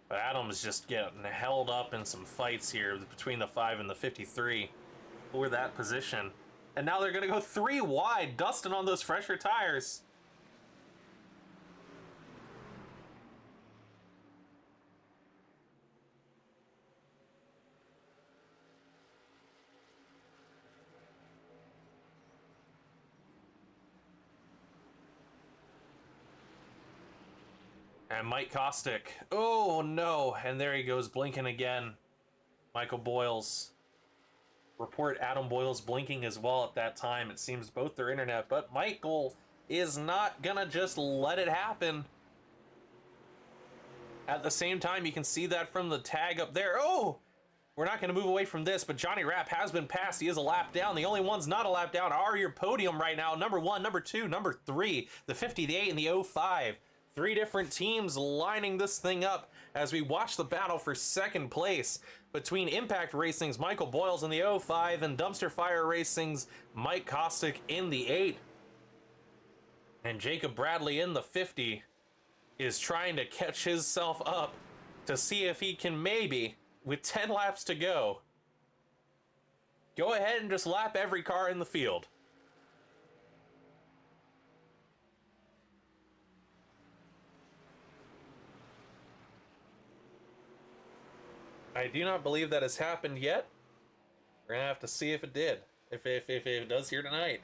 But Adam's just getting held up in some fights here between the 5 and the 53 for that position. And now they're going to go 3 wide. Dustin on those fresher tires. And Mike Kostick. Oh, no. And there he goes, blinking again. Michael Boyles. Report Adam Boyles blinking as well at that time. It seems both their internet. But Michael is not going to just let it happen. At the same time, you can see that from the tag up there. Oh! We're not going to move away from this, but Johnny Rapp has been passed. He is a lap down. The only ones not a lap down are your podium right now. Number 1, number 2, number 3. The 50, the 8, and the 05. 3 different teams lining this thing up as we watch the battle for second place between Impact Racing's Michael Boyles in the 05 and Dumpster Fire Racing's Mike Kostick in the 8. And Jacob Bradley in the 50 is trying to catch himself up to see if he can maybe, with 10 laps to go Go ahead and just lap every car in the field. I do not believe that has happened yet. We're gonna have to see if it did. If it does here tonight.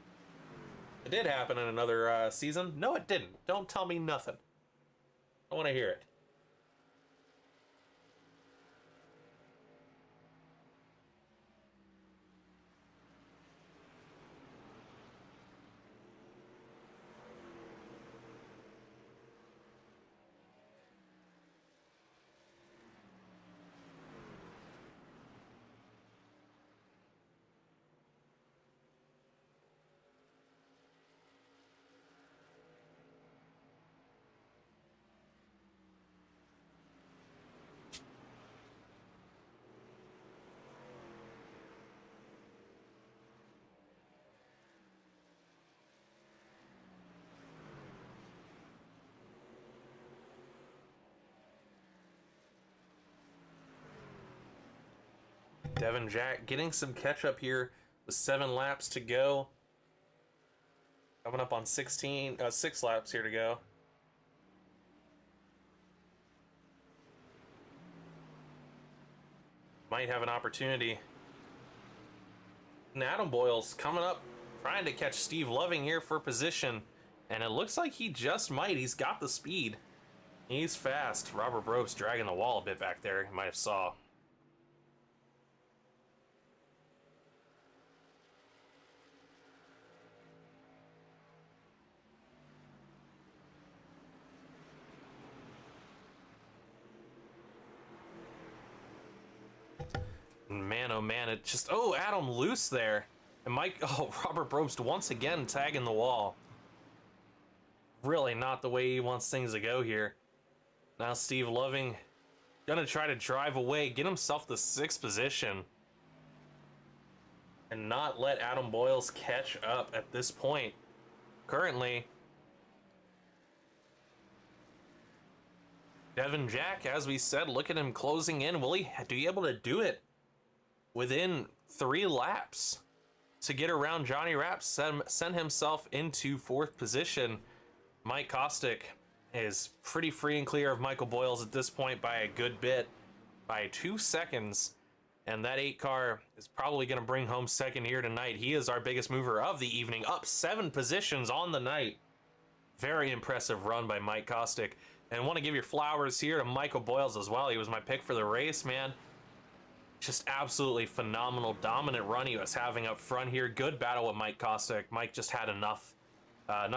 It did happen in another season. No, it didn't. Don't tell me nothing. I want to hear it. Devin Jack getting some catch up here with 7 laps to go. Coming up on 6 laps here to go. Might have an opportunity. And Adam Boyle's coming up, trying to catch Steve Loving here for position. And it looks like he just might. He's got the speed. He's fast. Robert Brobst dragging the wall a bit back there. You might have saw. Man, oh man, it just... Oh, Adam loose there. And Robert Brobst once again tagging the wall. Really not the way he wants things to go here. Now Steve Loving gonna try to drive away, get himself the 6th position. And not let Adam Boyles catch up at this point. Currently, Devin Jack, as we said, look at him closing in. Will he be able to do it within 3 laps to get around Johnny Rapp, send himself into 4th position? Mike Kostick is pretty free and clear of Michael Boyles at this point by a good bit, by 2 seconds. And that 8 car is probably going to bring home 2nd here tonight. He is our biggest mover of the evening, up 7 positions on the night. Very impressive run by Mike Kostick. And want to give your flowers here to Michael Boyles as well. He was my pick for the race, man. Just absolutely phenomenal, dominant run he was having up front here. Good battle with Mike Kostick. Mike just had enough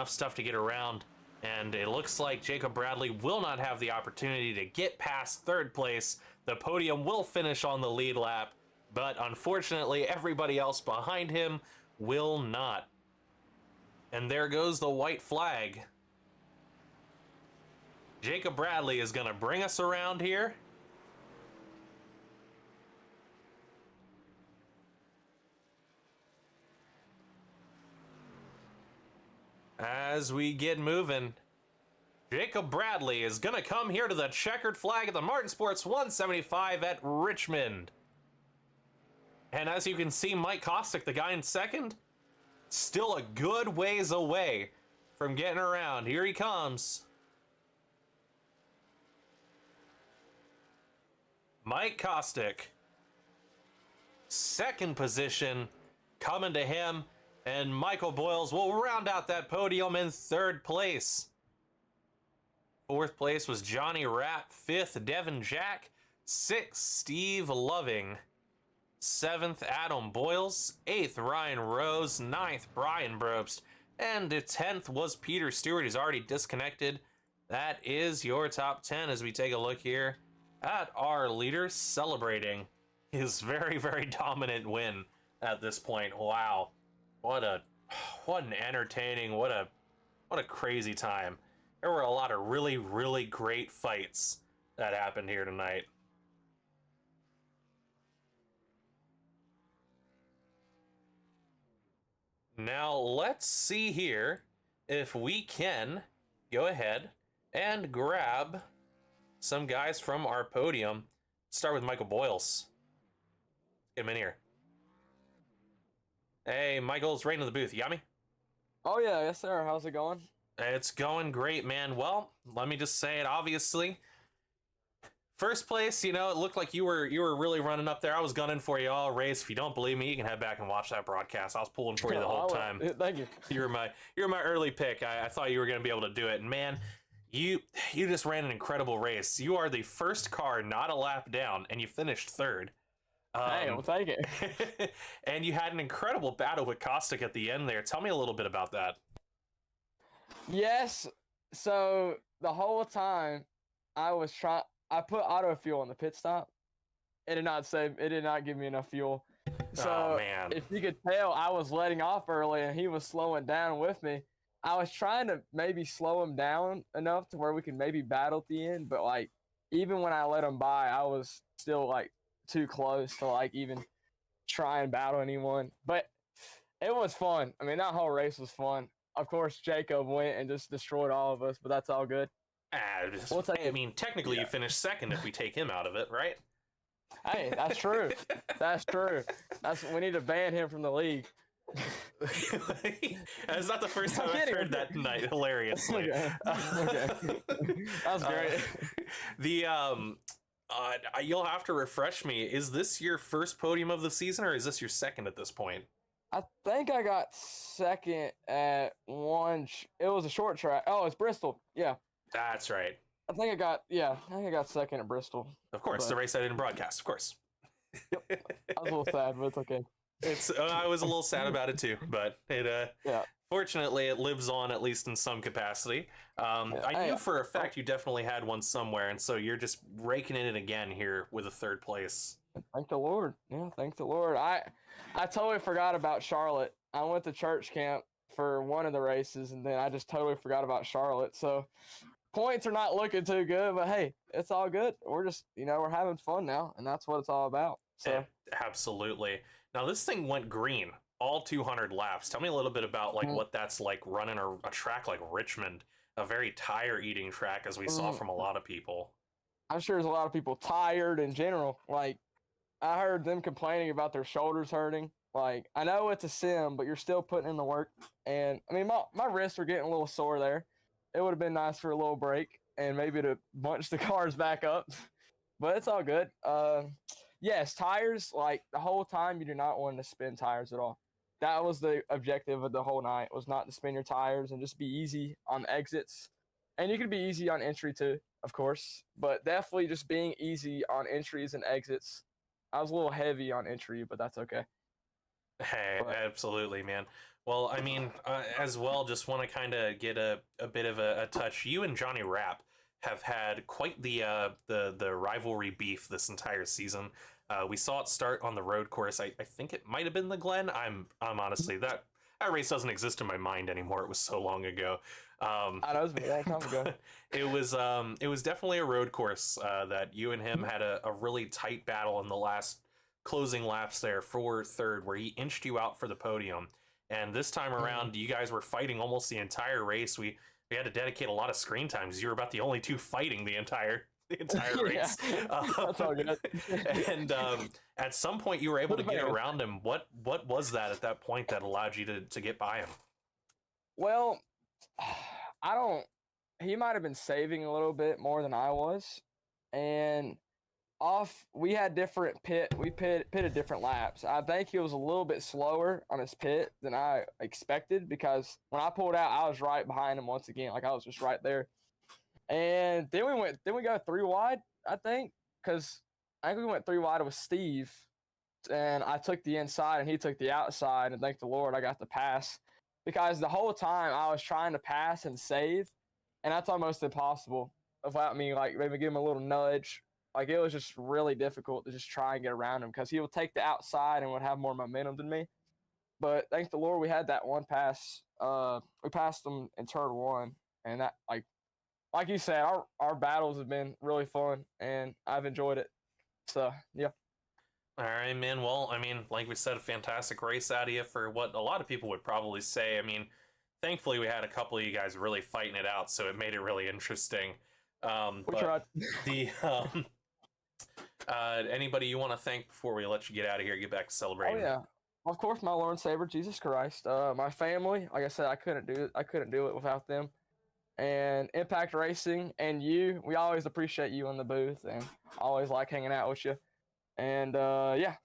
stuff to get around. And it looks like Jacob Bradley will not have the opportunity to get past 3rd place. The podium will finish on the lead lap, but unfortunately everybody else behind him will not. And there goes the white flag. Jacob Bradley is going to bring us around here. As we get moving, Jacob Bradley is going to come here to the checkered flag at the Martin Sports 175 at Richmond. And as you can see, Mike Kostick, the guy in 2nd, still a good ways away from getting around. Here he comes. Mike Kostick, 2nd position, coming to him. And Michael Boyles will round out that podium in 3rd place. 4th place was Johnny Rapp. 5th, Devin Jack. 6th, Steve Loving. 7th, Adam Boyles. 8th, Ryan Rose. 9th, Brian Brobst. And 10th was Peter Stewart. He's already disconnected. That is your top 10 as we take a look here at our leader celebrating his very, very dominant win at this point. Wow. What an entertaining, what a crazy time. There were a lot of really, really great fights that happened here tonight. Now let's see here if we can go ahead and grab some guys from our podium. Start with Michael Boyles. Get him in here. Hey, Michael's right in the booth. You got me? Oh yeah, yes sir. How's it going? It's going great, man. Well, let me just say it obviously. First place, it looked like you were really running up there. I was gunning for you all race. If you don't believe me, you can head back and watch that broadcast. I was pulling for you the whole time. Thank you. You're my early pick. I thought you were gonna be able to do it. And man, you just ran an incredible race. You are the first car not a lap down, and you finished third. Hey, we'll take it. And you had an incredible battle with Caustic at the end there. Tell me a little bit about that. Yes. So the whole time I put auto fuel on the pit stop. It did not save. It did not give me enough fuel. Oh So man. if you could tell, I was letting off early, and he was slowing down with me. I was trying to maybe slow him down enough to where we could maybe battle at the end, but like even when I let him by, I was still like too close to like even try and battle anyone. But it was fun. I mean, that whole race was fun. Of course, Jacob went and just destroyed all of us, but that's all good. I mean, technically, you finished second if we take him out of it, right? Hey, that's true. That's true. We need to ban him from the league. That's not the first time I've heard that tonight. Hilariously. Okay. That's great. You'll have to refresh me. Is this your first podium of the season, or is this your second at this point? I think I got second at one. It was a short track. Oh, it's Bristol. Yeah. That's right. I think I got second at Bristol. Of course, the race I didn't broadcast. Of course. Yep. I was a little sad, but it's okay. I was a little sad about it too, but yeah. Fortunately, it lives on at least in some capacity. I knew for a fact you definitely had one somewhere, and so you're just raking in it again here with a third place. Thank the Lord. Yeah, thank the Lord. I totally forgot about Charlotte. I went to church camp for one of the races, and then I just totally forgot about Charlotte. So points are not looking too good, but hey, it's all good. We're just, we're having fun now, and that's what it's all about. So absolutely. Now this thing went green all 200 laps. Tell me a little bit about what that's like running a track like Richmond, a very tire-eating track, as we saw from a lot of people. I'm sure there's a lot of people tired in general. Like, I heard them complaining about their shoulders hurting. Like, I know it's a sim, but you're still putting in the work. And I mean, my wrists are getting a little sore there. It would have been nice for a little break and maybe to bunch the cars back up, but it's all good. Yes, tires, like the whole time you do not want to spin tires at all. That was the objective of the whole night, was not to spin your tires and just be easy on exits. And you can be easy on entry too, of course, but definitely just being easy on entries and exits. I was a little heavy on entry, but that's okay. Hey, absolutely, man. Well, I mean, as well, just want to kind of get a bit of a touch. You and Johnny Rapp have had quite the rivalry beef this entire season. We saw it start on the road course. I think it might have been the Glen. I'm honestly, that race doesn't exist in my mind anymore. It was so long ago. I know, it was a long time ago. It was definitely a road course that you and him had a really tight battle in the last closing laps there for third, where he inched you out for the podium. And this time around, you guys were fighting almost the entire race. We had to dedicate a lot of screen time because you were about the only two fighting the entire race. That's all good. And at some point, you were able to get around him. What was that at that point that allowed you to get by him? Well, he might have been saving a little bit more than I was. And we had different pitted different laps. I think he was a little bit slower on his pit than I expected, because when I pulled out, I was right behind him once again. Like, I was just right there. And then we go 3 wide, I think, because I think we went 3 wide with Steve, and I took the inside and he took the outside, and thank the Lord I got the pass, because the whole time I was trying to pass and save, and that's almost impossible without me, like, maybe give him a little nudge. Like, it was just really difficult to just try and get around him, because he would take the outside and would have more momentum than me. But thank the Lord we had that one pass. We passed him in turn 1, and that, like you said, our battles have been really fun, and I've enjoyed it. So, yeah. All right, man. Well, I mean, like we said, a fantastic race out of you for what a lot of people would probably say. I mean, thankfully we had a couple of you guys really fighting it out, so it made it really interesting. We tried. Anybody you want to thank before we let you get out of here, get back to celebrating? Oh, yeah. Of course, my Lord and Savior Jesus Christ. My family, like I said, I couldn't do it. I couldn't do it without them. And Impact Racing and you, we always appreciate you in the booth and always like hanging out with you. And yeah,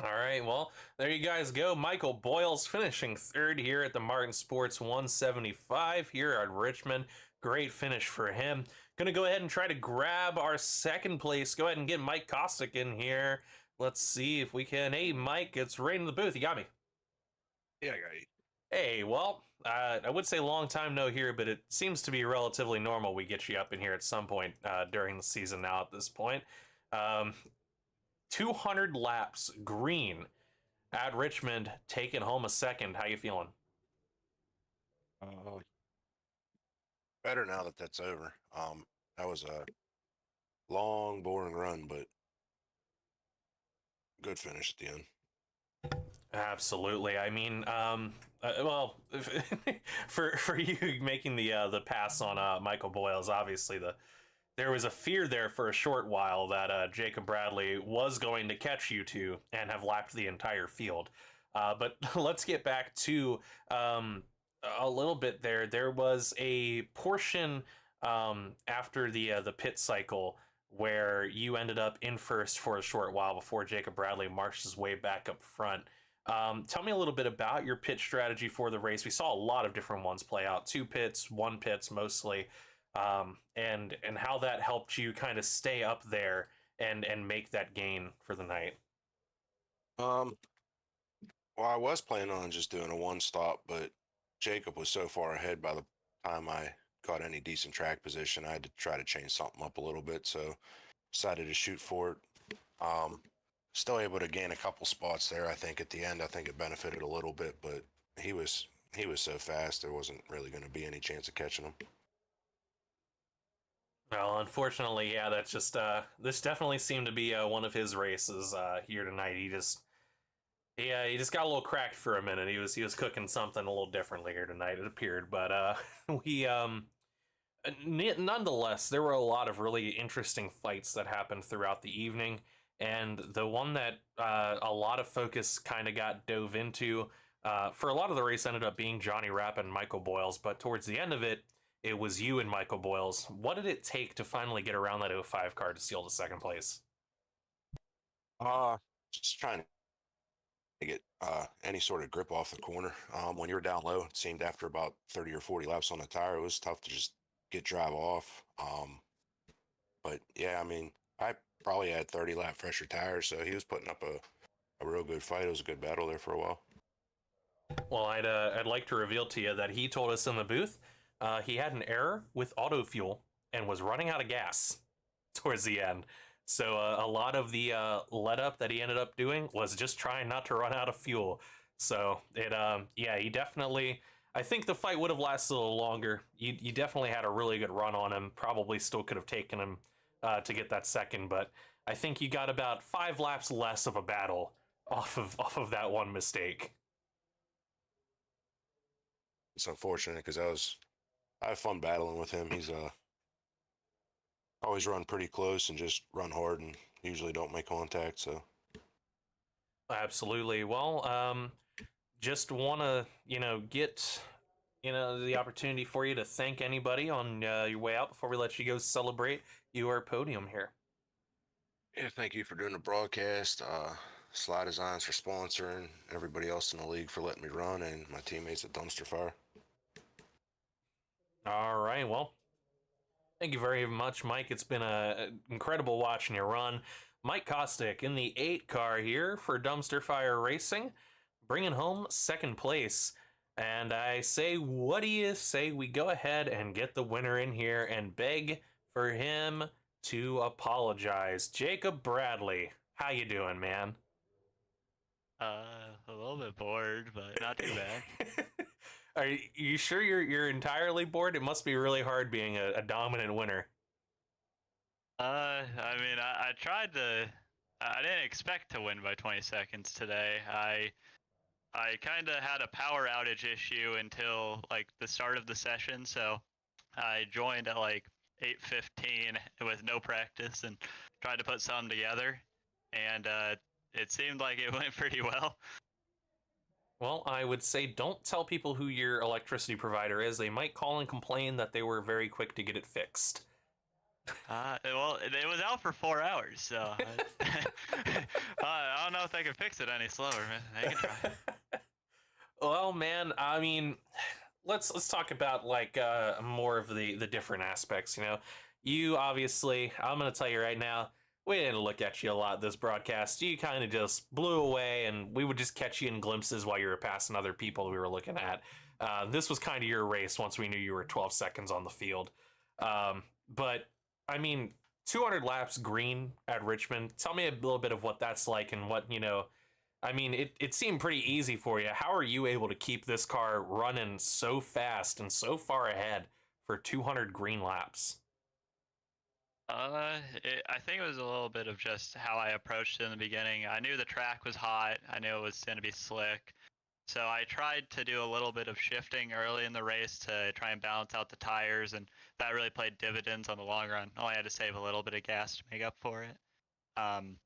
All right, well, there you guys go. Michael Boyles finishing third here at the Martin Sports 175 here at Richmond. Great finish for him. Going to go ahead and try to grab our second place. Go ahead and get Mike Kostick in here. Let's see if we can. Hey, Mike, it's right in the booth. You got me. Yeah, I got you. Hey, well, I would say long time no here, but it seems to be relatively normal we get you up in here at some point during the season now at this point. 200 laps green at Richmond, taking home a second. How you feeling? Better now that that's over. That was a long, boring run, but good finish at the end. Absolutely. I mean, well, for you making the pass on Michael Boyles, obviously there was a fear there for a short while that Jacob Bradley was going to catch you two and have lapped the entire field. But let's get back to a little bit there. There was a portion after the pit cycle where you ended up in first for a short while before Jacob Bradley marched his way back up front. Tell me a little bit about your pit strategy for the race. We saw a lot of different ones play out, 2 pits, 1 pits mostly, and how that helped you kind of stay up there and make that gain for the night. Well, I was planning on just doing a 1 stop, but Jacob was so far ahead by the time I got any decent track position. I had to try to change something up a little bit, so decided to shoot for it. Still able to gain a couple spots there. I think at the end, I think it benefited a little bit, but he was so fast, there wasn't really going to be any chance of catching him. Well, unfortunately, yeah, that's just this definitely seemed to be one of his races here tonight. He just got a little cracked for a minute. He was cooking something a little differently here tonight, it appeared. But we nonetheless, there were a lot of really interesting fights that happened throughout the evening. And the one that a lot of focus kind of got dove into for a lot of the race ended up being Johnny Rapp and Michael Boyles. But towards the end of it, it was you and Michael Boyles. What did it take to finally get around that 05 car to steal the second place? Just trying to get any sort of grip off the corner. When you were down low, it seemed after about 30 or 40 laps on the tire, it was tough to just get drive off. But yeah, I mean, I probably had 30 lap fresher tires, so he was putting up a real good fight. It was a good battle there for a while. Well, I'd like to reveal to you that he told us in the booth he had an error with auto fuel and was running out of gas towards the end. So a lot of the let up that he ended up doing was just trying not to run out of fuel. So it yeah, he definitely, I think the fight would have lasted a little longer. You definitely had a really good run on him. Probably still could have taken him to get that second, but I think you got about 5 laps less of a battle off of that one mistake. It's unfortunate because I have fun battling with him. He's always run pretty close and just run hard and usually don't make contact. So Absolutely. Well, just want to get the opportunity for you to thank anybody on your way out before we let you go celebrate your podium here. yeah, thank you for doing the broadcast. SLiDESIGNS for sponsoring, everybody else in the league for letting me run, and my teammates at Dumpster Fire. All right. Well, thank you very much, Mike. It's been incredible watching you run. Mike Kostick in the 8 car here for Dumpster Fire Racing, bringing home second place. And I say, what do you say we go ahead and get the winner in here and beg for him to apologize? Jacob Bradley, how you doing, man? A little bit bored, but not too bad. Are you sure you're entirely bored? It must be really hard being a dominant winner. I mean, I tried to. I didn't expect to win by 20 seconds today. I kind of had a power outage issue until like the start of the session, so I joined at like 8:15 with no practice and tried to put something together. And it seemed like it went pretty well. Well, I would say don't tell people who your electricity provider is. They might call and complain that they were very quick to get it fixed. Well, it was out for 4 hours, so I don't know if they can fix it any slower. They can try. Well, man, I mean, let's talk about like more of the different aspects. You obviously, I'm gonna tell you right now, we didn't look at you a lot this broadcast. You kind of just blew away, and we would just catch you in glimpses while you were passing other people we were looking at. This was kind of your race once we knew you were 12 seconds on the field. But I mean, 200 laps green at Richmond. Tell me a little bit of what that's like and what, I mean, it seemed pretty easy for you. How are you able to keep this car running so fast and so far ahead for 200 green laps? I think it was a little bit of just how I approached it in the beginning. I knew the track was hot. I knew it was going to be slick. So I tried to do a little bit of shifting early in the race to try and balance out the tires, and that really played dividends on the long run. Only had to save a little bit of gas to make up for it. And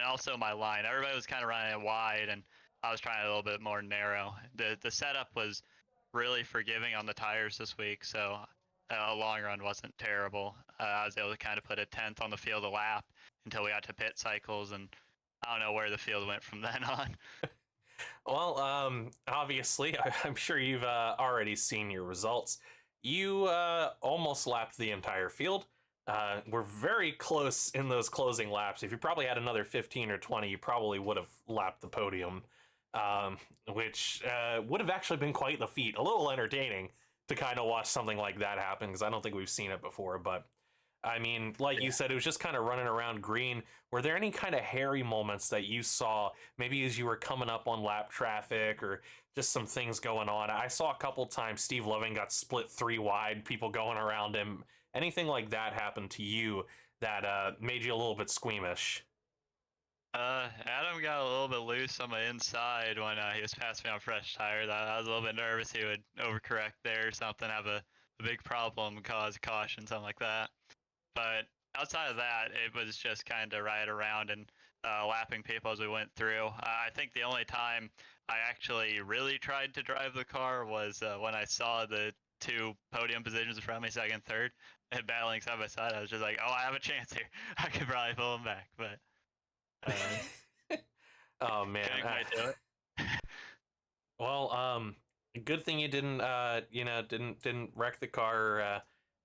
also my line. Everybody was kind of running it wide, and I was trying a little bit more narrow. The setup was really forgiving on the tires this week, so a long run wasn't terrible. I was able to kind of put a 10th on the field a lap until we got to pit cycles, and I don't know where the field went from then on. Well, obviously, I'm sure you've already seen your results. You almost lapped the entire field. We're very close in those closing laps. If you probably had another 15 or 20, you probably would have lapped the podium, which would have actually been quite the feat. A little entertaining to kind of watch something like that happen, because I don't think we've seen it before. But I mean, like you said, it was just kind of running around green. Were there any kind of hairy moments that you saw, maybe as you were coming up on lap traffic, or just some things going on? I saw a couple times Steve Loving got split 3 wide, people going around him. Anything like that happened to you that made you a little bit squeamish? Adam got a little bit loose on my inside when he was passing me on fresh tires. I was a little bit nervous he would overcorrect there or something, have a big problem, cause caution, something like that. But outside of that, it was just kind of right around and lapping people as we went through. I think the only time I actually really tried to drive the car was when I saw the 2 podium positions in front of me, second, third, and battling side by side. I was just like, oh, I have a chance here. I could probably pull them back, but oh man, couldn't quite do it. Well, good thing you didn't, didn't wreck the car, or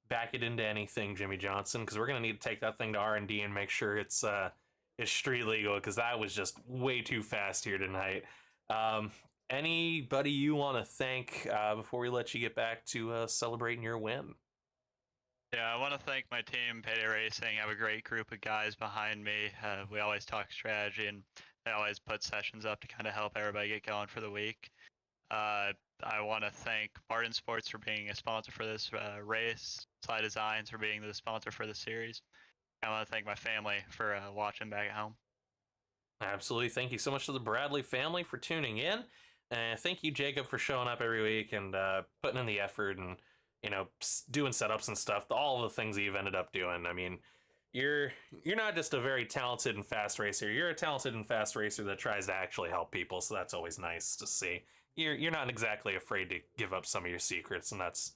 back it into anything, Jimmy Johnson, because we're gonna need to take that thing to R&D and make sure it's street legal, because that was just way too fast here tonight. Anybody you want to thank before we let you get back to celebrating your win? Yeah, I want to thank my team, Payday Racing. I have a great group of guys behind me. We always talk strategy, and they always put sessions up to kind of help everybody get going for the week. I want to thank Martin Sports for being a sponsor for this race, SLiDESIGNS for being the sponsor for the series. I want to thank my family for watching back at home. Absolutely. Thank you so much to the Bradley family for tuning in. And thank you, Jacob, for showing up every week and putting in the effort and, doing setups and stuff. All of the things that you've ended up doing. I mean, you're not just a very talented and fast racer. You're a talented and fast racer that tries to actually help people. So that's always nice to see. You're not exactly afraid to give up some of your secrets, and that's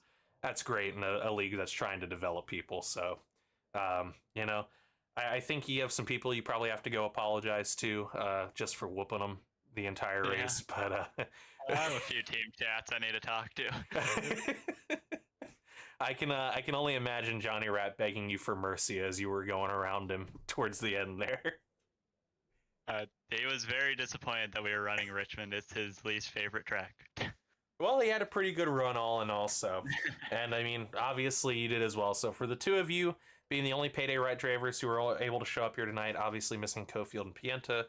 great in a league that's trying to develop people. So, I think you have some people you probably have to go apologize to just for whooping them the entire race. But I have a few team chats I need to talk to. I can only imagine Johnny Rat begging you for mercy as you were going around him towards the end there. He was very disappointed that we were running Richmond. It's his least favorite track. Well, he had a pretty good run all in all, so. And I mean, obviously you did as well. So for the two of you being the only Payday Rat drivers who were able to show up here tonight, obviously missing Cofield and Pienta,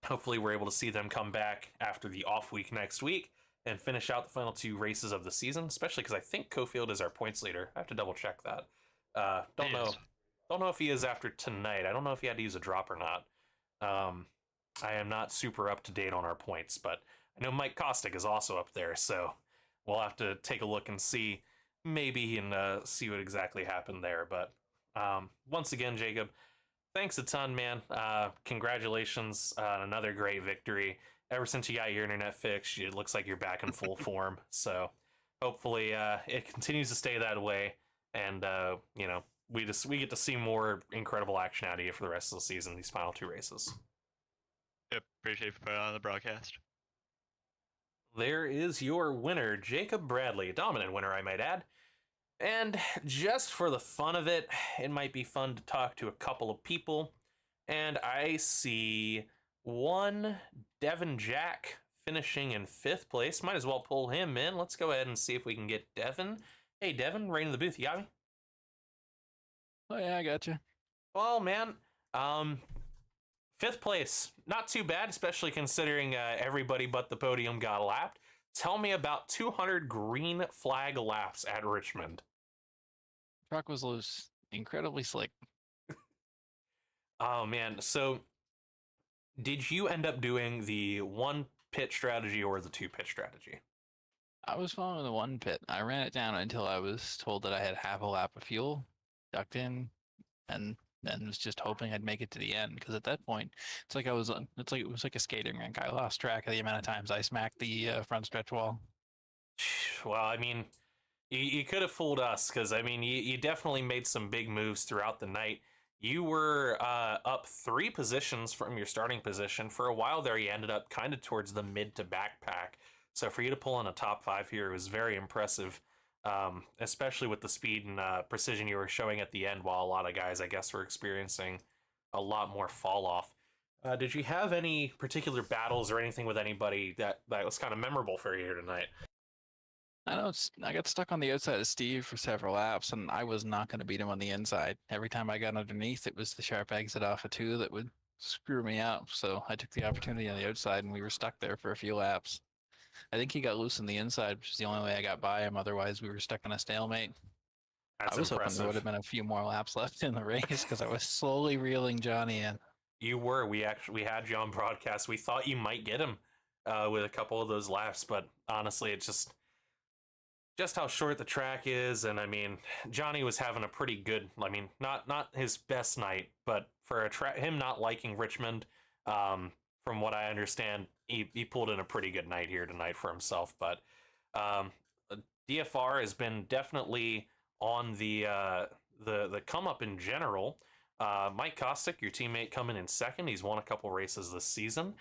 hopefully we're able to see them come back after the off week next week and finish out the final 2 races of the season, especially because I think Cofield is our points leader. I have to double check that. Don't know if he is after tonight. I don't know if he had to use a drop or not. I am not super up to date on our points, but I know Mike Kostick is also up there, so we'll have to take a look and see maybe and see what exactly happened there. But once again, Jacob, thanks a ton, man. Congratulations on another great victory. Ever since you got your internet fixed, it looks like you're back in full form. So hopefully it continues to stay that way, and we get to see more incredible action out of you for the rest of the season. These final 2 races. Yep, appreciate you putting it on the broadcast. There is your winner, Jacob Bradley, dominant winner, I might add. And just for the fun of it, it might be fun to talk to a couple of people. And I see one Devin Jack finishing in 5th place. Might as well pull him in. Let's go ahead and see if we can get Devin. Hey, Devin, right in the booth. You got me? Oh, yeah, I got you. Well, man, 5th place. Not too bad, especially considering everybody but the podium got lapped. Tell me about 200 green flag laps at Richmond. Truck was loose. Incredibly slick. Oh, man. So, did you end up doing the 1 pit strategy or the 2 pit strategy? I was following the 1 pit. I ran it down until I was told that I had half a lap of fuel, ducked in, and then was just hoping I'd make it to the end. Because at that point, it was like a skating rink. I lost track of the amount of times I smacked the front stretch wall. Well, I mean, you could have fooled us, because, I mean, you definitely made some big moves throughout the night. You were up 3 positions from your starting position. For a while there, you ended up kind of towards the mid to backpack. So for you to pull in a top 5 here was very impressive, especially with the speed and precision you were showing at the end, while a lot of guys, I guess, were experiencing a lot more fall off. Did you have any particular battles or anything with anybody that was kind of memorable for you here tonight? I got stuck on the outside of Steve for several laps, and I was not going to beat him on the inside. Every time I got underneath, it was the sharp exit off of 2 that would screw me up. So I took the opportunity on the outside, and we were stuck there for a few laps. I think he got loose on the inside, which is the only way I got by him. Otherwise, we were stuck in a stalemate. That's I was impressive. hoping there would have been a few more laps left in the race because I was slowly reeling Johnny in. You were. We had you on broadcast. We thought you might get him with a couple of those laps, but honestly, it's just how short the track is. And I mean, Johnny was having a pretty good, I mean, not his best night, but for him not liking Richmond, from what I understand, he pulled in a pretty good night here tonight for himself. But DFR has been definitely on the come up in general. Mike Kostick, your teammate, coming in 2nd. He's won a couple races this season.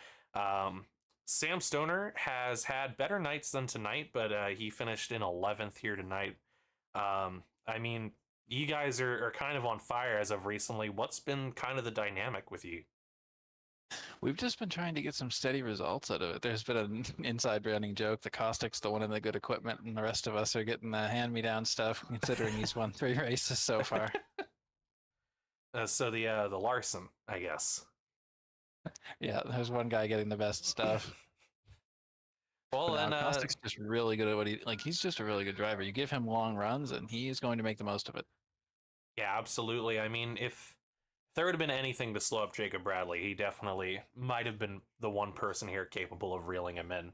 Sam Stoner has had better nights than tonight, but he finished in 11th here tonight. I mean, you guys are kind of on fire as of recently. What's been kind of the dynamic with you? We've just been trying to get some steady results out of it. There's been an inside running joke that Caustic's the one in the good equipment, and the rest of us are getting the hand-me-down stuff, considering he's won 3 races so far. So the Larson, I guess. Yeah, there's one guy getting the best stuff. Well, But then no, Caustic's just really good at what he's just a really good driver. You give him long runs, and he is going to make the most of it. yeah, absolutely. I mean, if there would have been anything to slow up Jacob Bradley, he definitely might have been the one person here capable of reeling him in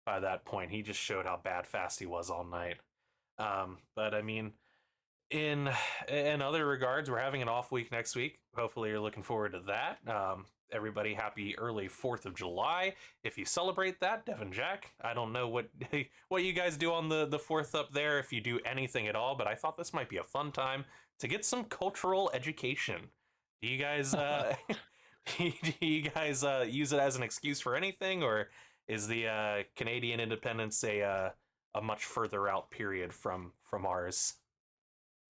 by that point. He just showed how bad fast he was all night. But I mean, in other regards, we're having an off week next week. Hopefully you're looking forward to that. Everybody, happy early 4th of July. If you celebrate that, Devin Jack, I don't know what you guys do on the 4th up there, if you do anything at all, but I thought this might be a fun time to get some cultural education. Do you guys use it as an excuse for anything, or is the Canadian independence a much further out period from ours?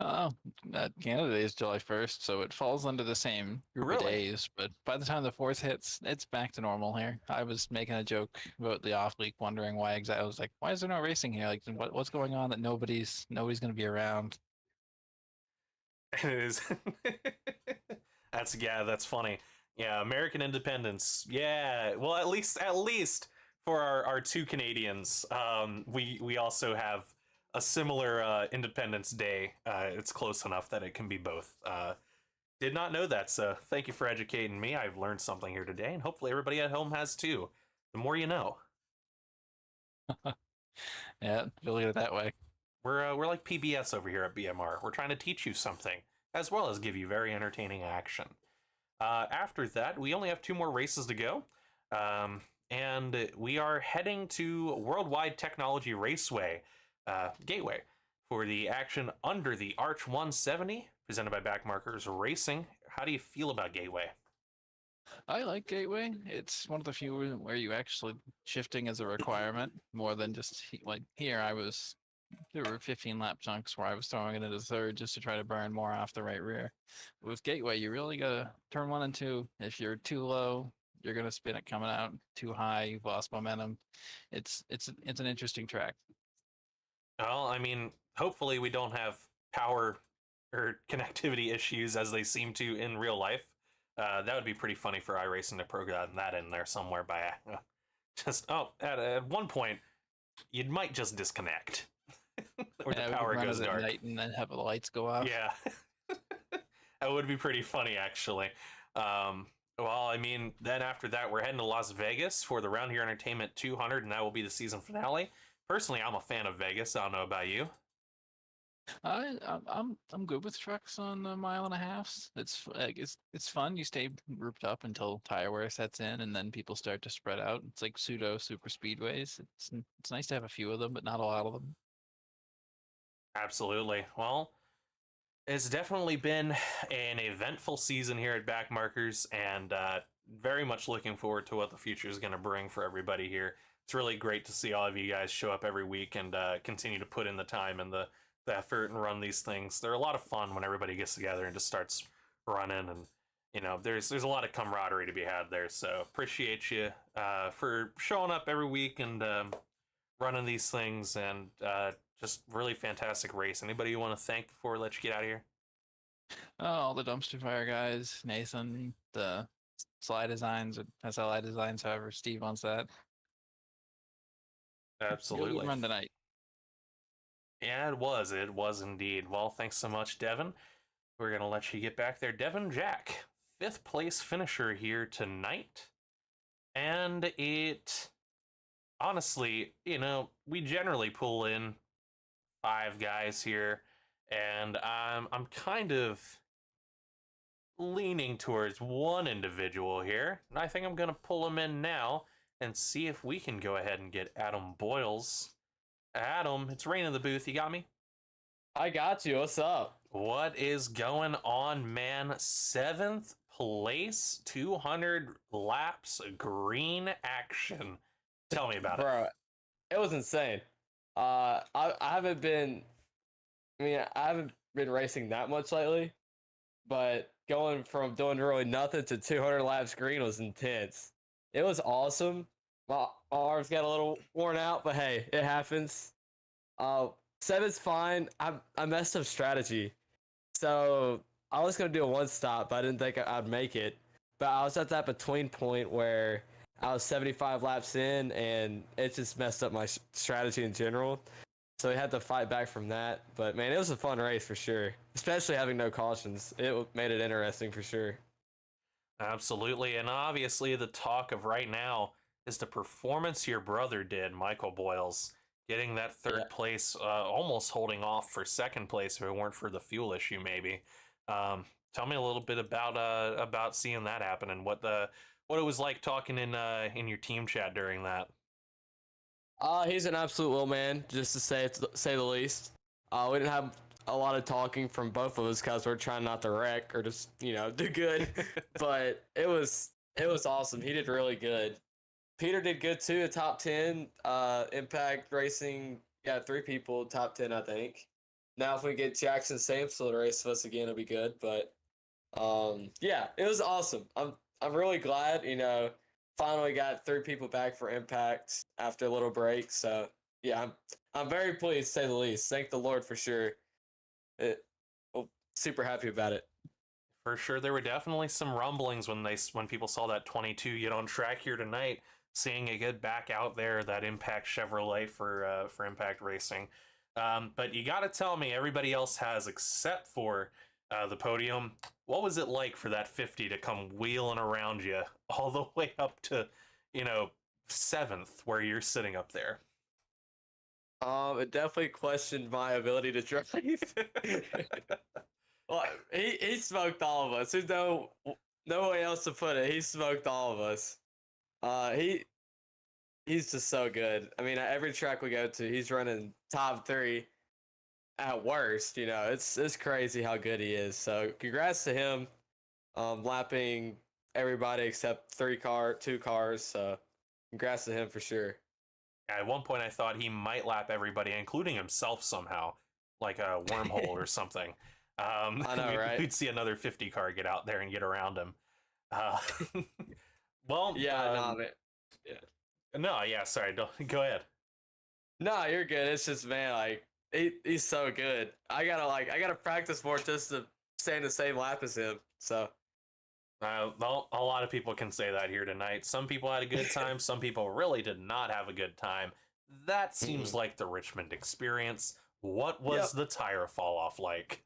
Canada Day is July 1st, so it falls under the same group of Really? days. But by the time the 4th hits, it's back to normal here. I was making a joke about the off week, wondering why exactly. I was like, "Why is there no racing here? Like, what's going on that nobody's going to be around?" It is. That's funny. Yeah, American independence. Yeah, well, at least for our 2 Canadians, we also have a similar Independence Day. It's close enough that it can be both. Did not know that, so thank you for educating me. I've learned something here today, and hopefully everybody at home has too. The more you know. Yeah, if you look at it that way. We're like PBS over here at BMR. We're trying to teach you something, as well as give you very entertaining action. After that, we only have 2 more races to go. And we are heading to Worldwide Technology Raceway, Gateway, for the action under the Arch 170, presented by Backmarkers Racing. How do you feel about Gateway? I like Gateway. It's one of the few where you actually shifting is a requirement more than just like here. There were 15 lap chunks where I was throwing it into third just to try to burn more off the right rear. With Gateway, you really gotta turn 1 and 2. If you're too low, you're gonna spin it coming out. Too high, you've lost momentum. It's an interesting track. Well, I mean, hopefully we don't have power or connectivity issues as they seem to in real life. That would be pretty funny for iRacing to program that in there somewhere by at one point you might just disconnect or Yeah, the power goes at dark night and then have the lights go off. Yeah. That would be pretty funny actually. Well, I mean, then after that we're heading to Las Vegas for the Round Here Entertainment 200, and that will be the season finale. Personally, I'm a fan of Vegas. I don't know about you. I'm good with trucks on the 1.5 miles. It's like it's fun. You stay grouped up until tire wear sets in, and then people start to spread out. It's like pseudo super speedways. It's nice to have a few of them, but not a lot of them. Absolutely. Well, it's definitely been an eventful season here at Backmarkers, and very much looking forward to what the future is going to bring for everybody here. It's really great to see all of you guys show up every week and continue to put in the time and the effort and run these things. They're a lot of fun when everybody gets together and just starts running, and you know, there's a lot of camaraderie to be had there. So appreciate you for showing up every week and running these things, and just really fantastic race. Anybody you want to thank before we let you get out of here? Oh, all the dumpster fire guys, Nathan, the SLiDESIGNS, or SLiDESIGNS, however Steve wants that. Absolutely. Good run tonight. Yeah, it was indeed. Well, thanks so much, Devin. We're gonna let you get back there. Devin Jack, 5th place finisher here tonight. And it, honestly, you know, we generally pull in 5 guys here, and I'm kind of leaning towards one individual here. And I think I'm gonna pull him in now and see if we can go ahead and get Adam Boyles. Adam, it's Rain in the booth. You got me? I got you. What's up? What is going on, man? 7th place, 200 laps, green action. Tell me about it. Bro, it was insane. I haven't been racing that much lately, but going from doing really nothing to 200 laps green was intense. It was awesome. My arms got a little worn out, but hey, it happens. 7's fine. I messed up strategy. So I was gonna do a 1 stop, but I didn't think I'd make it. But I was at that between point where I was 75 laps in, and it just messed up my strategy in general. So we had to fight back from that. But man, it was a fun race for sure, especially having no cautions. It made it interesting for sure. Absolutely. And obviously, the talk of right now is the performance your brother did, Michael Boyles, getting that 3rd place, almost holding off for 2nd place if it weren't for the fuel issue, maybe. Tell me a little bit about seeing that happen and what it was like talking in your team chat during that. He's an absolute little man, just to say the least. We didn't have a lot of talking from both of us because we're trying not to wreck or just do good. But it was awesome. He did really good. Peter did good too. A top 10. Impact Racing, 3 people top 10, I think. Now if we get Jackson Samsel to race with us again, it'll be good. But it was awesome. I'm really glad. Finally got 3 people back for Impact after a little break. So yeah, I'm very pleased, to say the least. Thank the Lord for sure. Super happy about it. For sure, there were definitely some rumblings when people saw that 22 get on track here tonight, seeing it get back out there, that Impact Chevrolet for Impact Racing. But you got to tell me, everybody else has except for the podium. What was it like for that 50 to come wheeling around you all the way up to 7th, where you're sitting up there? It definitely questioned my ability to drive. Well, he smoked all of us. There's No way else to put it. He smoked all of us. He's just so good. I mean, at every track we go to, he's running top 3 at worst. You know, it's crazy how good he is. So congrats to him, lapping everybody except 2 cars. So congrats to him for sure. At one point, I thought he might lap everybody, including himself somehow, like a wormhole or something. I know, right? We'd see another 50 car get out there and get around him. Uh, well, Yeah, nah, man. no, yeah, sorry, don't, go ahead. No, you're good. It's just, man, like he's so good. I gotta practice more just to stay in the same lap as him. So Well, a lot of people can say that here tonight. Some people had a good time. Some people really did not have a good time. That seems like the Richmond experience. What was the tire fall off like?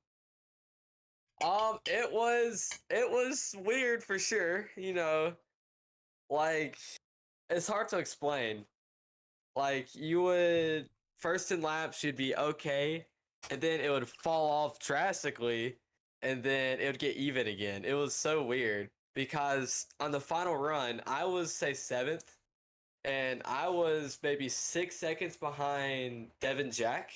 it was weird for sure. You know, like it's hard to explain. Like you would first in laps you'd be okay, and then it would fall off drastically, and then it would get even again. It was so weird because on the final run I was say 7th, and I was maybe 6 seconds behind Devin Jack,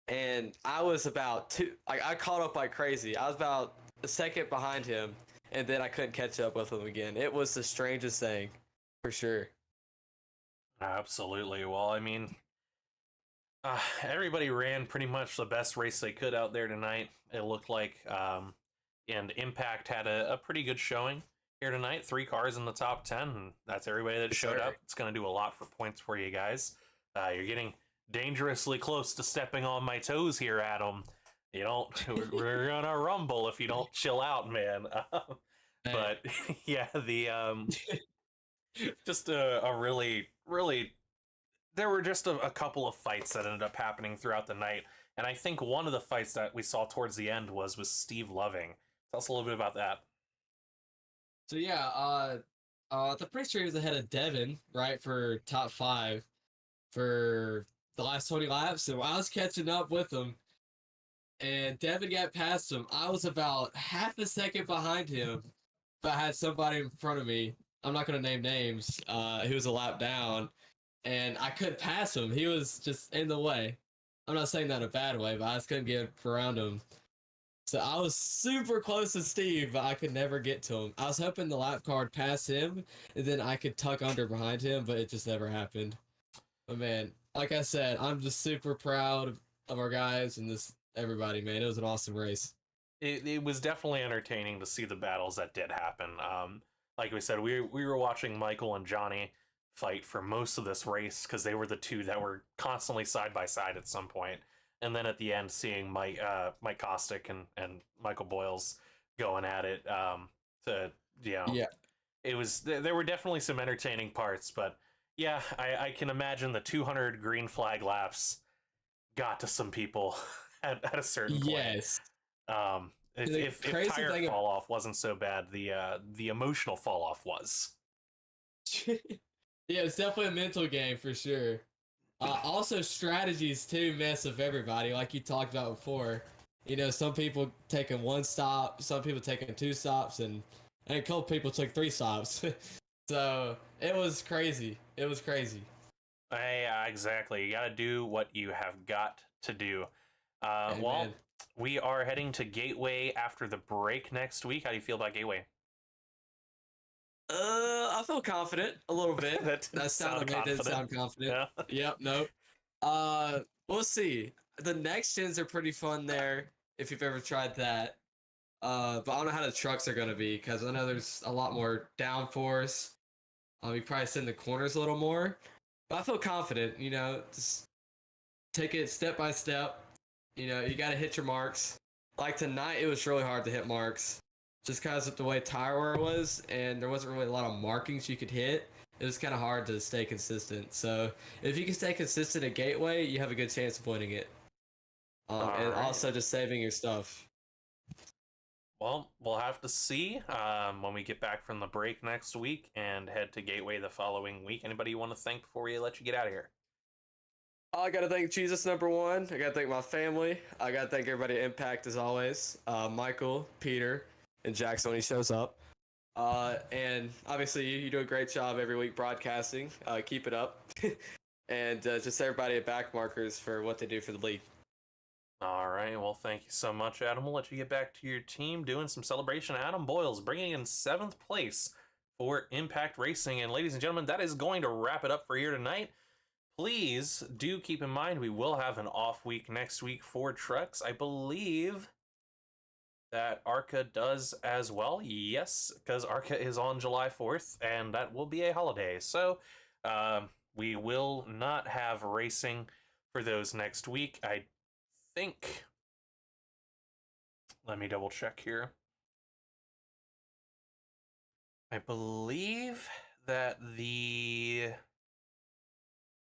and I was about 2. Like I caught up like crazy. I was about a second behind him, and then I couldn't catch up with him again. It was the strangest thing, for sure. Absolutely. Well, I mean, everybody ran pretty much the best race they could out there tonight. It looked like, and Impact had a pretty good showing here tonight. 3 cars in the top 10, and that's everybody that showed up. It's going to do a lot for points for you guys. You're getting dangerously close to stepping on my toes here, Adam. You don't. We're gonna rumble if you don't chill out, man. But yeah, the just a really, really. There were just a couple of fights that ended up happening throughout the night, and I think one of the fights that we saw towards the end was with Steve Loving. Tell us a little bit about that. So yeah, the pretty sure he was ahead of Devin, right, for top 5 for the last 20 laps. So I was catching up with him, and Devin got past him. I was about half a second behind him, but I had somebody in front of me. I'm not gonna name names. He was a lap down, and I couldn't pass him. He was just in the way. I'm not saying that in a bad way, but I just couldn't get around him. So I was super close to Steve, but I could never get to him. I was hoping the lap car would pass him, and then I could tuck under behind him, but it just never happened. But man, like I said, I'm just super proud of our guys and this everybody, man. It was an awesome race. It was definitely entertaining to see the battles that did happen. Like we said, we were watching Michael and Johnny fight for most of this race because they were the 2 that were constantly side by side at some point. And then at the end, seeing Mike Kostick and Michael Boyles going at it, it was, there were definitely some entertaining parts, but yeah, I can imagine the 200 green flag laps got to some people at a certain point. Yes. If tire fall off wasn't so bad, the emotional fall off was. Yeah, it's definitely a mental game for sure. Also, strategies too mess with everybody, like you talked about before. You know, some people taking 1 stop, some people taking 2 stops, and a couple people took 3 stops. So it was crazy. It was crazy. Yeah, exactly. You got to do what you have got to do. Well, we are heading to Gateway after the break next week. How do you feel about Gateway? I feel confident a little bit. That sounded didn't sound confident. Yeah. Yep. Nope. We'll see. The next gens are pretty fun there if you've ever tried that. But I don't know how the trucks are gonna be because I know there's a lot more downforce. You probably sit in the corners a little more. But I feel confident. You know, just take it step by step. You know, you gotta hit your marks. Like tonight, it was really hard to hit marks. Just because of the way tire wear was, and there wasn't really a lot of markings you could hit. It was kind of hard to stay consistent. So if you can stay consistent at Gateway, you have a good chance of winning it. And also just saving your stuff. Well, we'll have to see when we get back from the break next week and head to Gateway the following week. Anybody you want to thank before we let you get out of here? I gotta thank Jesus, number 1. I gotta thank my family. I gotta thank everybody at Impact as always. Michael, Peter, and Jackson when he shows up. And obviously, you do a great job every week broadcasting. Keep it up. And just everybody at Backmarkers for what they do for the league. All right, well, thank you so much, Adam. We'll let you get back to your team doing some celebration. Adam Boyles bringing in 7th place for Impact Racing. And ladies and gentlemen, that is going to wrap it up for here tonight. Please do keep in mind we will have an off week next week for trucks. I believe that ARCA does as well. Yes, because ARCA is on July 4th, and that will be a holiday. So we will not have racing for those next week. I think, let me double check here. I believe that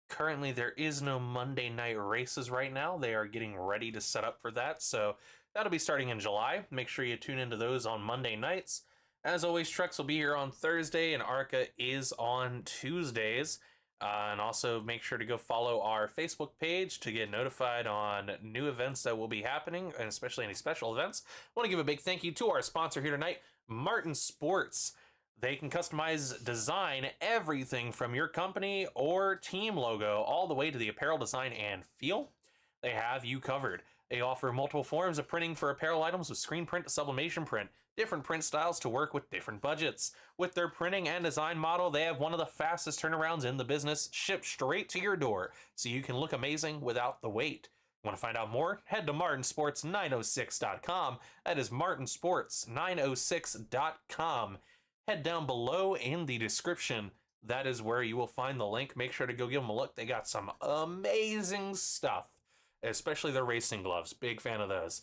currently there is no Monday night races right now. They are getting ready to set up for that, so that'll be starting in July. Make sure you tune into those on Monday nights. As always, Trucks will be here on Thursday, and ARCA is on Tuesdays. And also make sure to go follow our Facebook page to get notified on new events that will be happening, and especially any special events. I want to give a big thank you to our sponsor here tonight, Martin Sports. They can customize, design everything from your company or team logo all the way to the apparel design and feel. They have you covered. They offer multiple forms of printing for apparel items with screen print to sublimation print, different print styles to work with different budgets. With their printing and design model, they have one of the fastest turnarounds in the business, shipped straight to your door, so you can look amazing without the wait. Want to find out more? Head to martinsports906.com. That is martinsports906.com. Head down below in the description. That is where you will find the link. Make sure to go give them a look. They got some amazing stuff, especially their racing gloves. Big fan of those.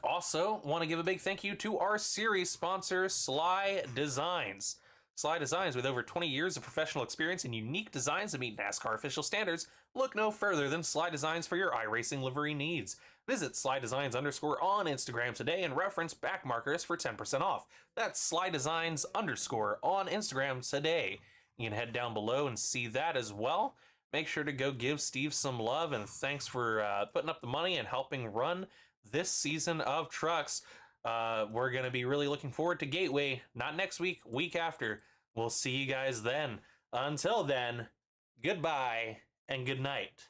Also, want to give a big thank you to our series sponsor, SLiDESIGNS. SLiDESIGNS, with over 20 years of professional experience and unique designs that meet NASCAR official standards, look no further than SLiDESIGNS for your iRacing livery needs. Visit SLiDESIGNS _ on Instagram today and reference Backmarkers for 10% off. That's SLiDESIGNS _ on Instagram today. You can head down below and see that as well. Make sure to go give Steve some love, and thanks for putting up the money and helping run this season of trucks. We're going to be really looking forward to Gateway, not next week, week after. We'll see you guys then. Until then, goodbye and good night.